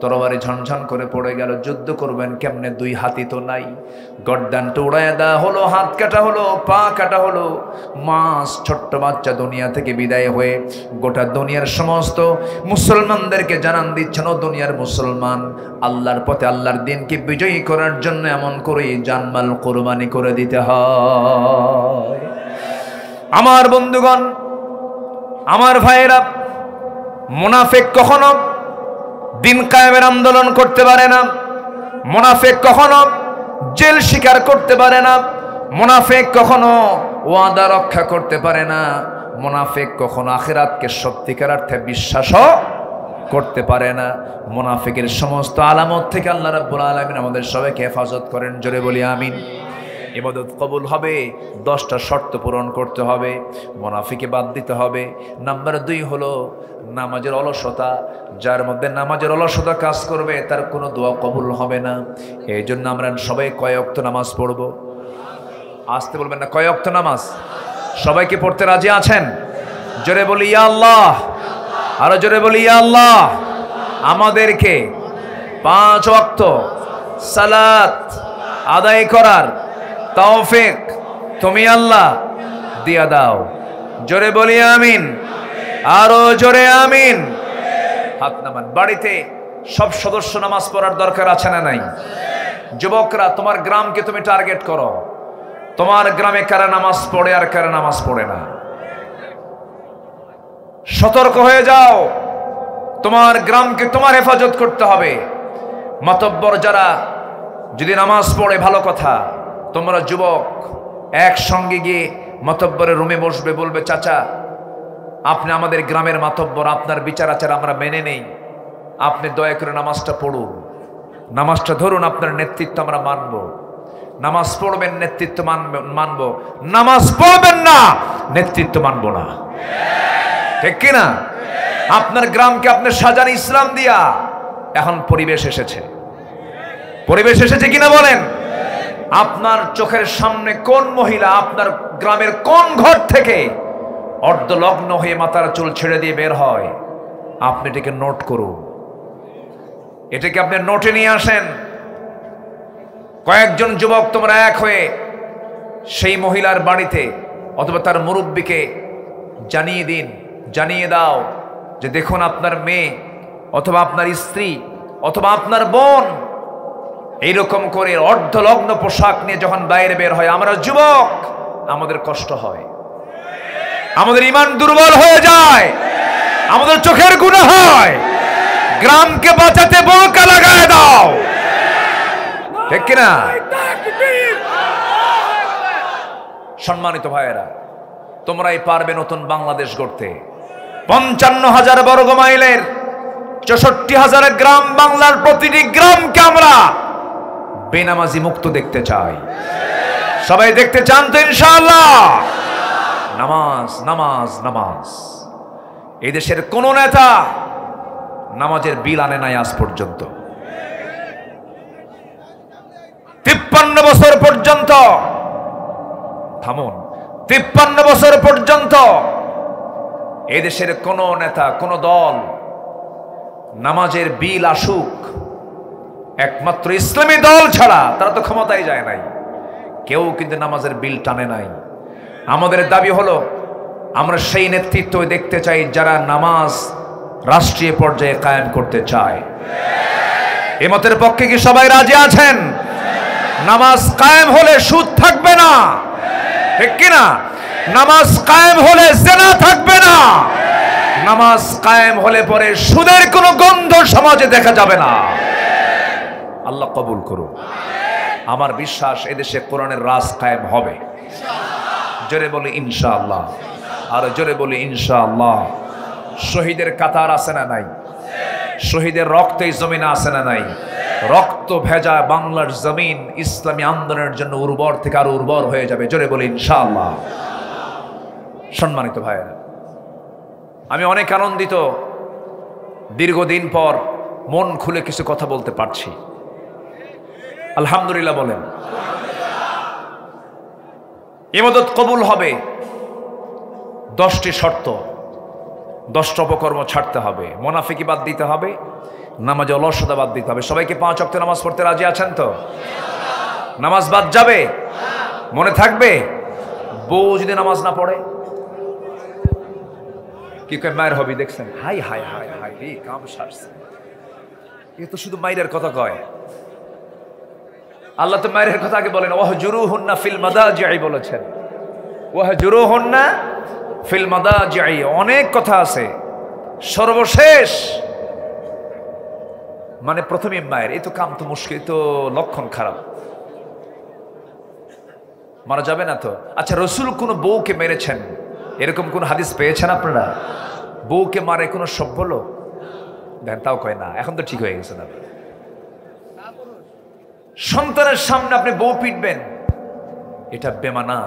S1: তরবারি ঝনঝন করে পড়ে গেল। যুদ্ধ করবেন কেমনে, দুই হাতই তো নাই। গর্দানটা উড়াইয়া দেওয়া হলো, হাত কাটা হলো, পা কাটা হলো। মাস ছোট্ট বাচ্চা দুনিয়া থেকে বিদায় হয়ে গোটা দুনিয়ার সমস্ত মুসলমানদেরকে জানান দিচ্ছেন, ও দুনিয়ার মুসলমান, আল্লাহর পথে আল্লাহর দিনকে বিজয়ী করার জন্য এমন করেই জানমাল কোরবানি করে দিতে হয়। আমার বন্ধুগণ, আমার ভাইয়েরা, মুনাফিক কখনো দিন কায়েমের আন্দোলন করতে পারে না, মুনাফিক কখনো জেল স্বীকার করতে পারে না, মুনাফিক কখনো ওয়াদা রক্ষা করতে পারে না, মুনাফিক কখনো আখিরাতকে সত্যিকার অর্থে বিশ্বাসও করতে পারে না। মুনাফিকের সমস্ত আলামত থেকে আল্লাহ রাব্বুল আলামিন আমাদের সবাইকে হেফাজত করেন। জোরে বলি আমিন। ইবাদত কবুল হবে, 10টা শর্ত পূরণ করতে হবে, মুনাফিকে বাদ দিতে হবে। নাম্বার 2 হলো নামাজের অলসতা। যার মধ্যে নামাজের অলসতা কাজ করবে তার কোনো দোয়া কবুল হবে না। এই জন্য আমরা সবাই কয় ওয়াক্ত নামাজ পড়ব? আসতে বলবেন না, কয় ওয়াক্ত নামাজ? সবাইকে পড়তে রাজি আছেন? জোরে বলি ইয়া আল্লাহ, আরো জোরে বলি ইয়া আল্লাহ। আমাদেরকে 5 ওয়াক্ত সালাত আদায় করার তৌফিক তুমি আল্লাহ দিয়া দাও। জোরে বলি আমিন, আরো জোরে আমিন। হাত নামান। বাড়িতে সব সদস্য নামাজ পড়ার দরকার আছে না নাই? যুবকরা, তোমার গ্রামকে তুমি টার্গেট করো, তোমার গ্রামে কারা নামাজ পড়ে আর কারা নামাজ পড়ে না। সতর্ক হয়ে যাও, তোমার গ্রামকে তোমার হেফাজত করতে হবে। মাতব্বর যারা যদি নামাজ পড়ে ভালো কথা, তোমরা যুবক একসঙ্গে গিয়ে মাতব্বরের রুমে বসবে, বলবে চাচা আপনি আমাদের গ্রামের মাতব্বর, আপনার বিচার আচার আমরা মেনে নেই, আপনি দয়া করে নামাজটা পড়ুন, নামাজটা ধরুন, আপনার নেতৃত্ব আমরা মানব। নামাজ পড়বেন, নেতৃত্ব মানব, নামাজ পড়বেন না, নেতৃত্ব মানব না। ঠিক কিনা? আপনার গ্রামকে আপনি সাজান ইসলাম দিয়া। এখন পরিবেশ এসেছে, পরিবেশ এসেছে কিনা বলেন? আপনার চোখের সামনে কোন মহিলা আপনার গ্রামের কোন ঘর থেকে অর্ধলগ্ন হয়ে মাথার চুল ছেড়ে দিয়ে বের হয়, আপনি এটাকে নোট করুন, এটাকে আপনি নোটে নিয়ে আসেন। কয়েকজন যুবক তোমরা এক হয়ে সেই মহিলার বাড়িতে অথবা তার মুরব্বীকে জানিয়ে দিন, জানিয়ে দাও যে দেখুন আপনার মেয়ে অথবা আপনার স্ত্রী অথবা আপনার বোন এইরকম করে অর্ধলগ্ন পোশাক নিয়ে যখন বাইরে বের হয়, আমরা যুবক, আমাদের কষ্ট হয়, আমাদের ঈমান দুর্বল হয়ে যায়, আমাদের চোখের গুনাহ হয়। গ্রামকে বাঁচাতে বোরকা লাগায় দাও, ঠিক কিনা? সম্মানিত ভাইয়েরা, তোমরাই পারবে নতুন বাংলাদেশ গড়তে। 55,000 বর্গ মাইলের 64,000 গ্রাম বাংলার প্রতিটি গ্রামকে আমরা বেনামাজি মুক্ত দেখতে চাই। সবাই দেখতে চান তো ইনশাআল্লাহ? নামাজ, নামাজ, নামাজ। এই দেশের কোন নেতা নামাজের বিল আনে নাই আজ পর্যন্ত। 53 বছর পর্যন্ত, থামুন, 53 বছর পর্যন্ত এই দেশের কোন নেতা, কোন দল নামাজের বিল আসুক, একমাত্র ইসলামী দল ছাড়া, তারা তো ক্ষমতায় যায় নাই, কেউ কিন্তু নামাজের বিল টানে নাই। আমাদের দাবি হলো আমরা সেই নেতৃত্ব দেখতে চাই যারা নামাজ রাষ্ট্রীয় পর্যায়ে কায়েম করতে চায়। এ মতের পক্ষে কি সবাই রাজি আছেন? নামাজ কায়েম হলে সুদ থাকবে না, ঠিক কিনা? নামাজ কায়েম হলে জিনা থাকবে না, নামাজ কায়েম হলে পরে সুদের কোনো গন্ধ সমাজে দেখা যাবে না। আল্লাহ কবুল করুন। আমার বিশ্বাস এদেশে কোরআনের রাজ কায়েম হবে। জোরে বলি ইনশাআল্লাহ, আর জোরে বলি ইনশাআল্লাহ। শহীদের কাতার আছে না নাই? শহীদের রক্তে জমিনে আছে না নাই? রক্ত ভেজা বাংলার জমিন ইসলামী আন্দোলনের জন্য উর্বর থেকে আরো উর্বর হয়ে যাবে। জোরে বলি ইনশাআল্লাহ। সম্মানিত ভাইয়েরা, আমি অনেক আনন্দিত দীর্ঘদিন পর মন খুলে কিছু কথা বলতে পারছি, আলহামদুলিল্লাহ বলেন। ইবাদত কবুল হবে 10টি শর্ত, 10টা অপকর্ম ছাড়তে হবে, মুনাফিকি বাদ দিতে হবে, নামাজে অলসতা বাদ দিতে হবে। সবাইকে 5 ওয়াক্ত নামাজ পড়তে রাজি আছেন তো? নামাজ বাদ যাবে? মনে থাকবে? বউ যদি নামাজ না পড়ে কি কয়? মায়ের হবি দেখছেন? হাই হাই হাই হাই রে, কাম সারছে। এ তো শুধু মায়ের কথা কয়। আল্লাহ তো মায়ের কথা আগে বলেন, ওয়াহজুরুহুন্না ফিল মাদাজি'i বলেছেন, ওয়াহজুরুহুন্না ফিল মাদাজি'i। অনেক কথা আছে, সর্বশেষ মানে প্রথমে মায়ের। এই তো কাম তো মুশকিল, তো লক্ষণ খারাপ, মারা যাবে না তো? আচ্ছা, রসুল কোন বউকে মেরেছেন এরকম কোন হাদিস পেয়েছেন আপনারা? বউকে মারে কোনো সভ্য লোক? দেন, তাও কয় না। এখন তো ঠিক হয়ে গেছে না। সন্তানের সামনে আপনি বউ পিটবেন, এটা বেমানা।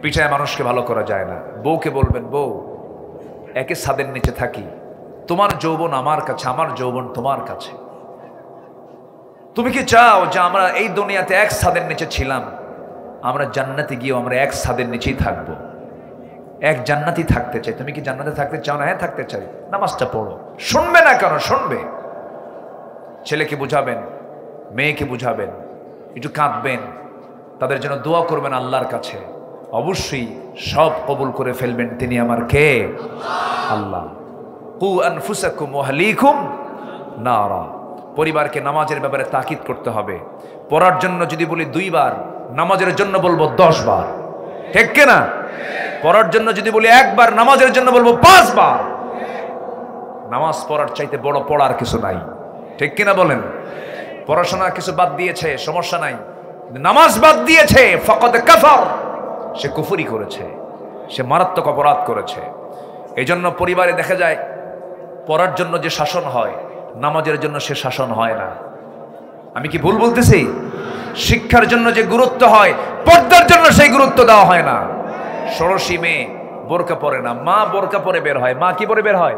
S1: পিঠায় মানুষকে ভালো করা যায় না। বউকে বলবেন, বউ একে ছাদের নিচে থাকি, তোমার যৌবন আমার কাছে, আমার যৌবন তোমার কাছে। তুমি কি চাও যে আমরা এই দুনিয়াতে এক ছাদের নিচে ছিলাম, আমরা জান্নাতে গিয়েও আমরা এক ছাদের নিচেই থাকবো? এক জান্নাতি থাকতে চাই। তুমি কি জান্নাতে থাকতে চাও না? হ্যাঁ, থাকতে চাই। নামাজটা পড়ো। শুনবে না কেন? শুনবে। ছেলেকে বুঝাবেন, মেয়েকে বুঝাবেন, একটু কাঁদবেন, তাদের জন্য দোয়া করবেন আল্লাহর কাছে। অবশ্যই সব কবুল করে ফেলবেন তিনি আমার কে? আল্লাহ। কু আনফুসাকুম ওয়া আহলিকুম নারা। পরিবারকে নামাজের ব্যাপারে তাকিদ করতে হবে। পড়ার জন্য যদি বলি 2 বার, নামাজের জন্য বলবো 10 বার, ঠিক কিনা? পড়ার জন্য যদি বলি 1 বার, নামাজের জন্য বলবো 5 বার। নামাজ পড়ার চাইতে বড় পড়ার কিছু নাই, ঠিক কিনা বলেন? পড়াশোনা কিছু বাদ দিয়েছে, সমস্যা নাই। নামাজ বাদ দিয়েছে, ফাকাদ কাফার, সে কুফরি করেছে, সে মারাত্মক অপরাধ করেছে। এই জন্য পরিবারে দেখা যায় পড়ার জন্য যে শাসন হয়, নামাজের জন্য সে শাসন হয় না। আমি কি ভুল বলতেছি? শিক্ষার জন্য যে গুরুত্ব হয়, পর্দার জন্য সেই গুরুত্ব দেওয়া হয় না। ষোড়শী মেয়ে বোরকা পরে না, মা বোরকা পরে বের হয়। মা কি পরে বের হয়?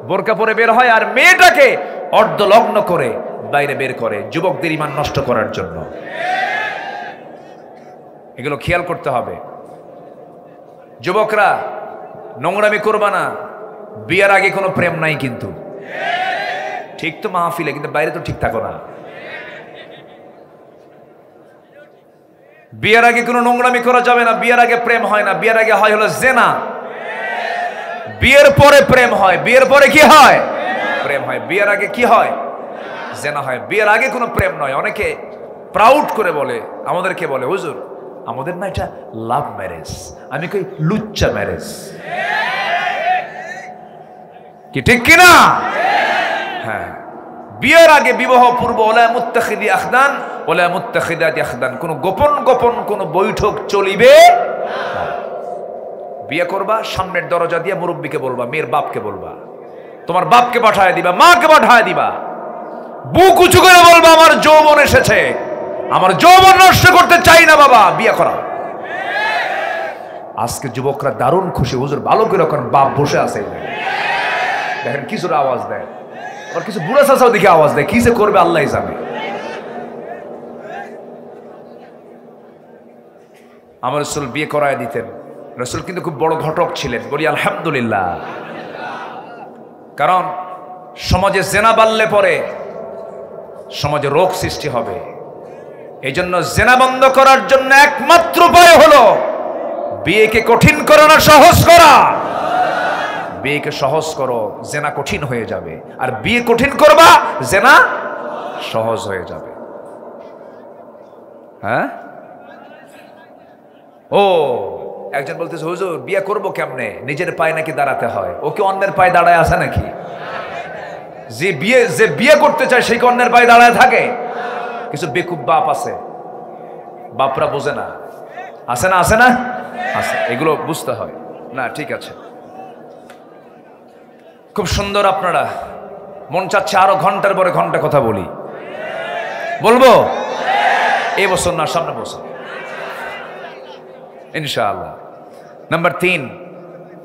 S1: বোরকা পরে বের হয়। আর মেয়েটাকে অর্ধলগ্ন করে বাইরে বের করে, যুবকদের ঈমান নষ্ট করার জন্য। এগুলো খেয়াল করতে হবে। যুবকরা নোংরামি করবা না। বিয়ের আগে কোনো প্রেম নাই কিন্তু, ঠিক তো মাহফিলে, কিন্তু বাইরে তো ঠিক থাকো না। বিয়ের আগে কোনো নোংরামি করা যাবে না। বিয়ের আগে প্রেম হয় না। বিয়ের আগে হয় হলো জেনা। বিয়ের পরে প্রেম হয়। বিয়ের পরে কি হয়? প্রেম হয়। বিয়ের আগে কি হয়? জেনা হয়। বিয়ের আগে কোনো প্রেম নয়। অনেকে প্রাউড করে বলে, আমাদেরকে বলে, হুজুর আমাদের না এটা লাভ ম্যারেজ। আমি কই লুচ্চা ম্যারেজ। কি ঠিক কিনা? হ্যাঁ, বিয়ের আগে বিবাহ পূর্ব ওলা মুত্তাখিদি আখদান ওলা মুত্তাখিদাতি আখদান, কোন গোপন গোপন কোন বৈঠক চলিবে না। বিয়ে করবা, সামনের দরজা দিয়ে মুরব্বীকে বলবা, মেয়ের বাপকে বলবা, তোমার বাপকে পাঠায় দিবা, মাকে পাঠায় দিবা, বুক উঁচু করে বলবা, আমার যৌবন এসেছে, আমার যৌবন নষ্ট করতে চাই না বাবা, বিয়ে করা। আজকে যুবকরা দারুণ খুশি, হুজুর ভালো করে এখন বাপ বসে আছে, দেখেন কিছুর আওয়াজ দেয়, আর কিছু বুড়া চাচাও দেখে আওয়াজ দেয়, কি যে করবে আল্লাহ জানে। আমার রাসূল বিয়ে করায় দিতেন। রাসূল কিন্তু খুব বড় ঘটক ছিলেন, বলি আলহামদুলিল্লাহ। কারণ সমাজে জেনা বাড়লে পরে সমাজে রোগ সৃষ্টি হবে। এই জন্য জেনা বন্ধ করার জন্য একমাত্র উপায় হলো বিয়েকে কঠিন করা না সহজ করা। বিয়েকে সহজ করো, জেনা কঠিন হয়ে যাবে, আর বিয়ে কঠিন করবা, জেনা সহজ হয়ে যাবে। হ্যাঁ, ও একজন বলতেছে, হুজুর বিয়ে করব কেমনে? নিজের পায়ে নাকি দাঁড়াতে হয়। ও কি অন্যের পায়ে দাঁড়ায় আছে নাকি? যে বিয়ে করতে চায় সেই কি অন্যের পায়ে দাঁড়ায় থাকে? কিছু বেকুব বাপ আছে, বাপরা বোঝে না, আছে না? আছে না? আছে। এগুলো বুঝতে হয় না। ঠিক আছে, খুব সুন্দর। আপনারা মন চাচ্ছে আরো ঘন্টার পরে ঘন্টা কথা বলি, বলবো এই বছর না, সামনে বছর ইনশাআল্লাহ। নাম্বার 3,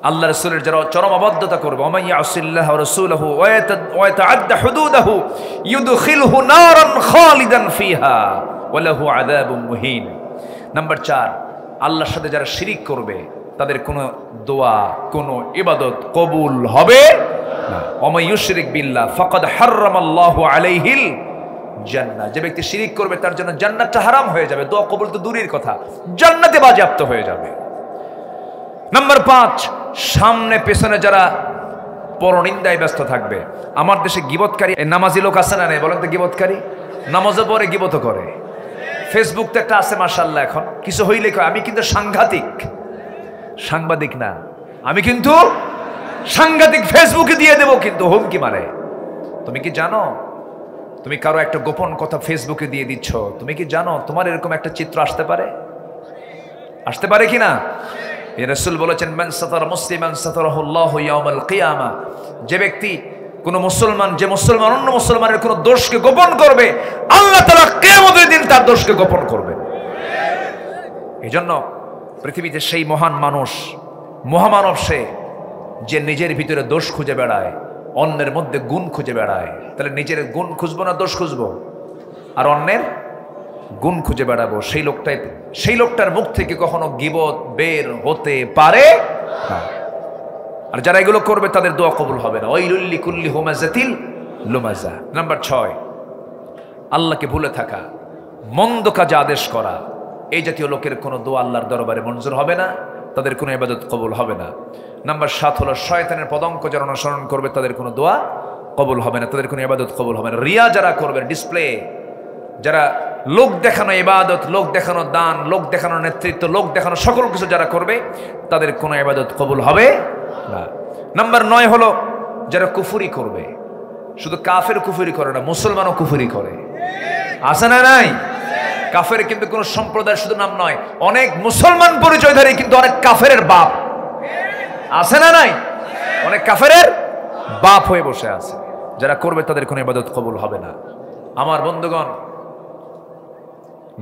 S1: আল্লাহ রাসূলের যারা চরম অবাধ্যতা করবে, ওয়া মান ইয়াসিল্লাহ ওয়া রাসূলহু ওয়া ইয়াতাআদ্দা হুদুদাহু ইউদখিলহু নারান খালিদান ফিহা ওয়া লাহু আযাবুম মুহিন। নাম্বার 4, আল্লাহর সাথে যারা শিরিক করবে তাদের কোনো দোয়া, কোনো ইবাদত কবুল হবে না। ওয়া মান ইউশরিক বিল্লাহ ফাকাদ হারামাল্লাহু আলাইহিল জান্নাহ। যে ব্যক্তি শিরিক করবে তার জন্য জান্নাতটা হারাম হয়ে যাবে, দোয়া কবুল তো দূরের কথা, জান্নাতে বাজেয়াপ্ত হয়ে যাবে। নাম্বার 5, সামনে পেছনে যারা পরনিন্দায় ব্যস্ত থাকবে। আমার দেশে গীবতকারী নামাজি লোক আছে না নেই বলেন তো? গীবতকারী নামাজে পড়ে গীবত করে। ফেসবুক তো একটা আছে মাশাআল্লাহ, এখন কিছু হইলে কয় আমি কিন্তু সাংবাদিক না, আমি কিন্তু সাংঘাতিক, ফেসবুকে দিয়ে দেব, কিন্তু হুমকি মারে। তুমি কি জানো তুমি কারো একটা গোপন কথা ফেসবুকে দিয়ে দিচ্ছ? তুমি কি জানো তোমার এরকম একটা চিত্র আসতে পারে কিনা? রাসূল বলেছেন, মান সাতারা মুসলিমান সাতারাহুল্লাহু ইয়াউমাল কিয়ামা। যে ব্যক্তি কোন মুসলমান, যে মুসলমান অন্য মুসলমানের কোন দোষকে গোপন করবে, আল্লাহ তাআলা কিয়ামতের দিন তার দোষকে গোপন করবে। এজন্য পৃথিবীতে সেই মহান মানুষ, মহামানব সে, যে নিজের ভিতরে দোষ খুঁজে বেড়ায়, অন্যের মধ্যে গুণ খুঁজে বেড়ায়। তাহলে নিজের গুণ খুঁজবো না দোষ খুঁজবো? আর অন্যের গুণ খুঁজে বেড়াবো। সেই লোকটার মুখ থেকে কখনো গীবত বের হতে পারে না। আর যারা এগুলো করবে তাদের দোয়া কবুল হবে না। ওয়াইলুল লিকুল্লি হুমাযাতিল লুমাযা। নাম্বার 6, আল্লাহকে ভুলে থাকা, মন্দ কাজে আদেশ করা। এই জাতীয় লোকের কোনো দোয়া আল্লাহর দরবারে মঞ্জুর হবে না, তাদের কোনো ইবাদত কবুল হবে না। নাম্বার 7 হলো শয়তানের পদঙ্ক যারা অনুসরণ করবে তাদের কোনো দোয়া কবুল হবে না, তাদের কোনো ইবাদত কবুল হবে না। রিয়া যারা করবে, ডিসপ্লে, যারা লোক দেখানো ইবাদত, লোক দেখানো দান, লোক দেখানো নেতৃত্ব, লোক দেখানো সকল কিছু যারা করবে তাদের কোনো ইবাদত কবুল হবে না। নাম্বার 9 হলো যারা কুফরি করবে। শুধু কাফের কুফরি করে না, মুসলমানও কুফরি করে। আছে না নাই? কাফের কিন্তু কোন সম্প্রদায়ের শুধু নাম নয়, অনেক মুসলমান পরিচয়ধারী কিন্তু অনেক কাফেরের বাপ। আছে না নাই? অনেক কাফেরের বাপ হয়ে বসে আছে। যারা করবে তাদের কোনো ইবাদত কবুল হবে না। আমার বন্ধুগণ,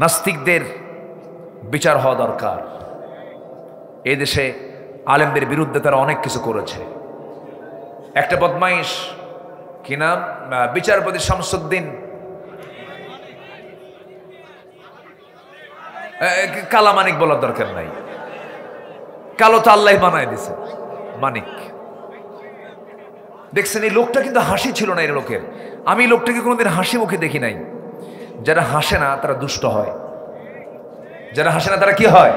S1: নাস্তিকদের বিচার হওয়া দরকার। এই দেশে আলেমদের বিরুদ্ধে তারা অনেক কিছু করেছে। একটা বদমাইশ, কি নাম, বিচারপতি শামসুদ্দিন, কালা মানিক বলার দরকার নাই, কালো তো আল্লাহ বানায় দিছে মানিক। দেখছেন এই লোকটা কিন্তু হাসি ছিল না এর লোকের। আমি লোকটাকে কোনোদিন হাসি মুখে দেখি নাই। যারা হাসে না তারা দুষ্ট হয়, যারা হাসে না তারা কি হয়?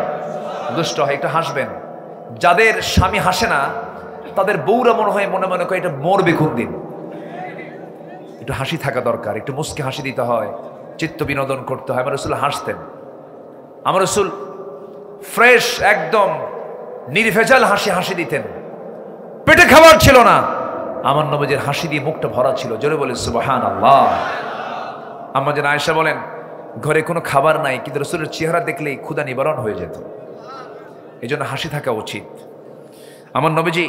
S1: দুষ্ট হয়। একটু হাসবেন। যাদের স্বামী হাসে না তাদের বউরা মনে হয় মনে মনে করে এটা মরবে কোন দিন। একটু হাসি থাকা দরকার, একটু মুস্কি হাসি দিতে হয়, চিত্ত বিনোদন করতে হয়। আমার রাসূল হাসতেন। আমার রাসূল ফ্রেশ, একদম নির্ভেজাল হাসি দিতেন। পেটে খাবার ছিল না, আমার নবীর হাসি দিয়ে মুখটা ভরা ছিল। জোরে বলে সুবহানাল্লাহ। আম্মা জান আয়েশা বলেন, ঘরে কোনো খাবার নাই কিন্তু রাসূলের চেহারা দেখলেই ক্ষুধা নিবারণ হয়ে যেত। এই জন্য হাসি থাকা উচিত। আমার নবীজি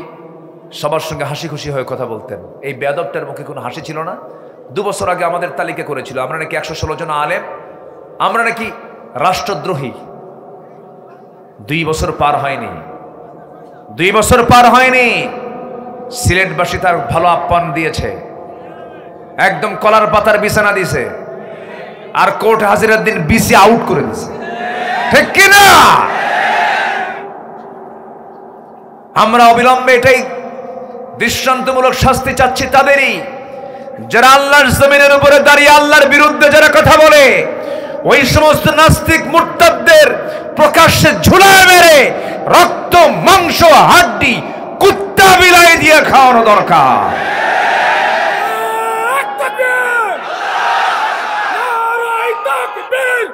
S1: সবার সঙ্গে হাসি খুশি হয়ে কথা বলতেন। এই বেয়াদবটার মুখে কোনো হাসি ছিল না। 2 বছর আগে আমাদের তালিকা করেছিল, আমরা নাকি 116 জন আলেম, আমরা নাকি রাষ্ট্রদ্রোহী। 2 বছর পার হয়নি, 2 বছর পার হয়নি, সিলেটবাসী তার ভালো আপ্যায়ন দিয়েছে, একদম কলার পাতার বিছানা দিয়েছে, আর কোর্ট হাজিরার দিন বিসি আউট করে দিয়েছে। ঠিক কিনা? আমরা অবিলম্বে এটাই দৃষ্টান্তমূলক শাস্তি চাচ্ছি তাদেরই, যারা আল্লাহর জমিনের উপরে দাঁড়িয়ে আল্লাহর বিরুদ্ধে যারা কথা বলে। ওই সমস্ত নাস্তিক মুরতাদদের প্রকাশ্যে ঝুলায় মেরে রক্ত, মাংস, হাড্ডি কুত্তা বিলাই দিয়ে খাওয়ানো দরকার।
S4: নারায়ে তাকবীর,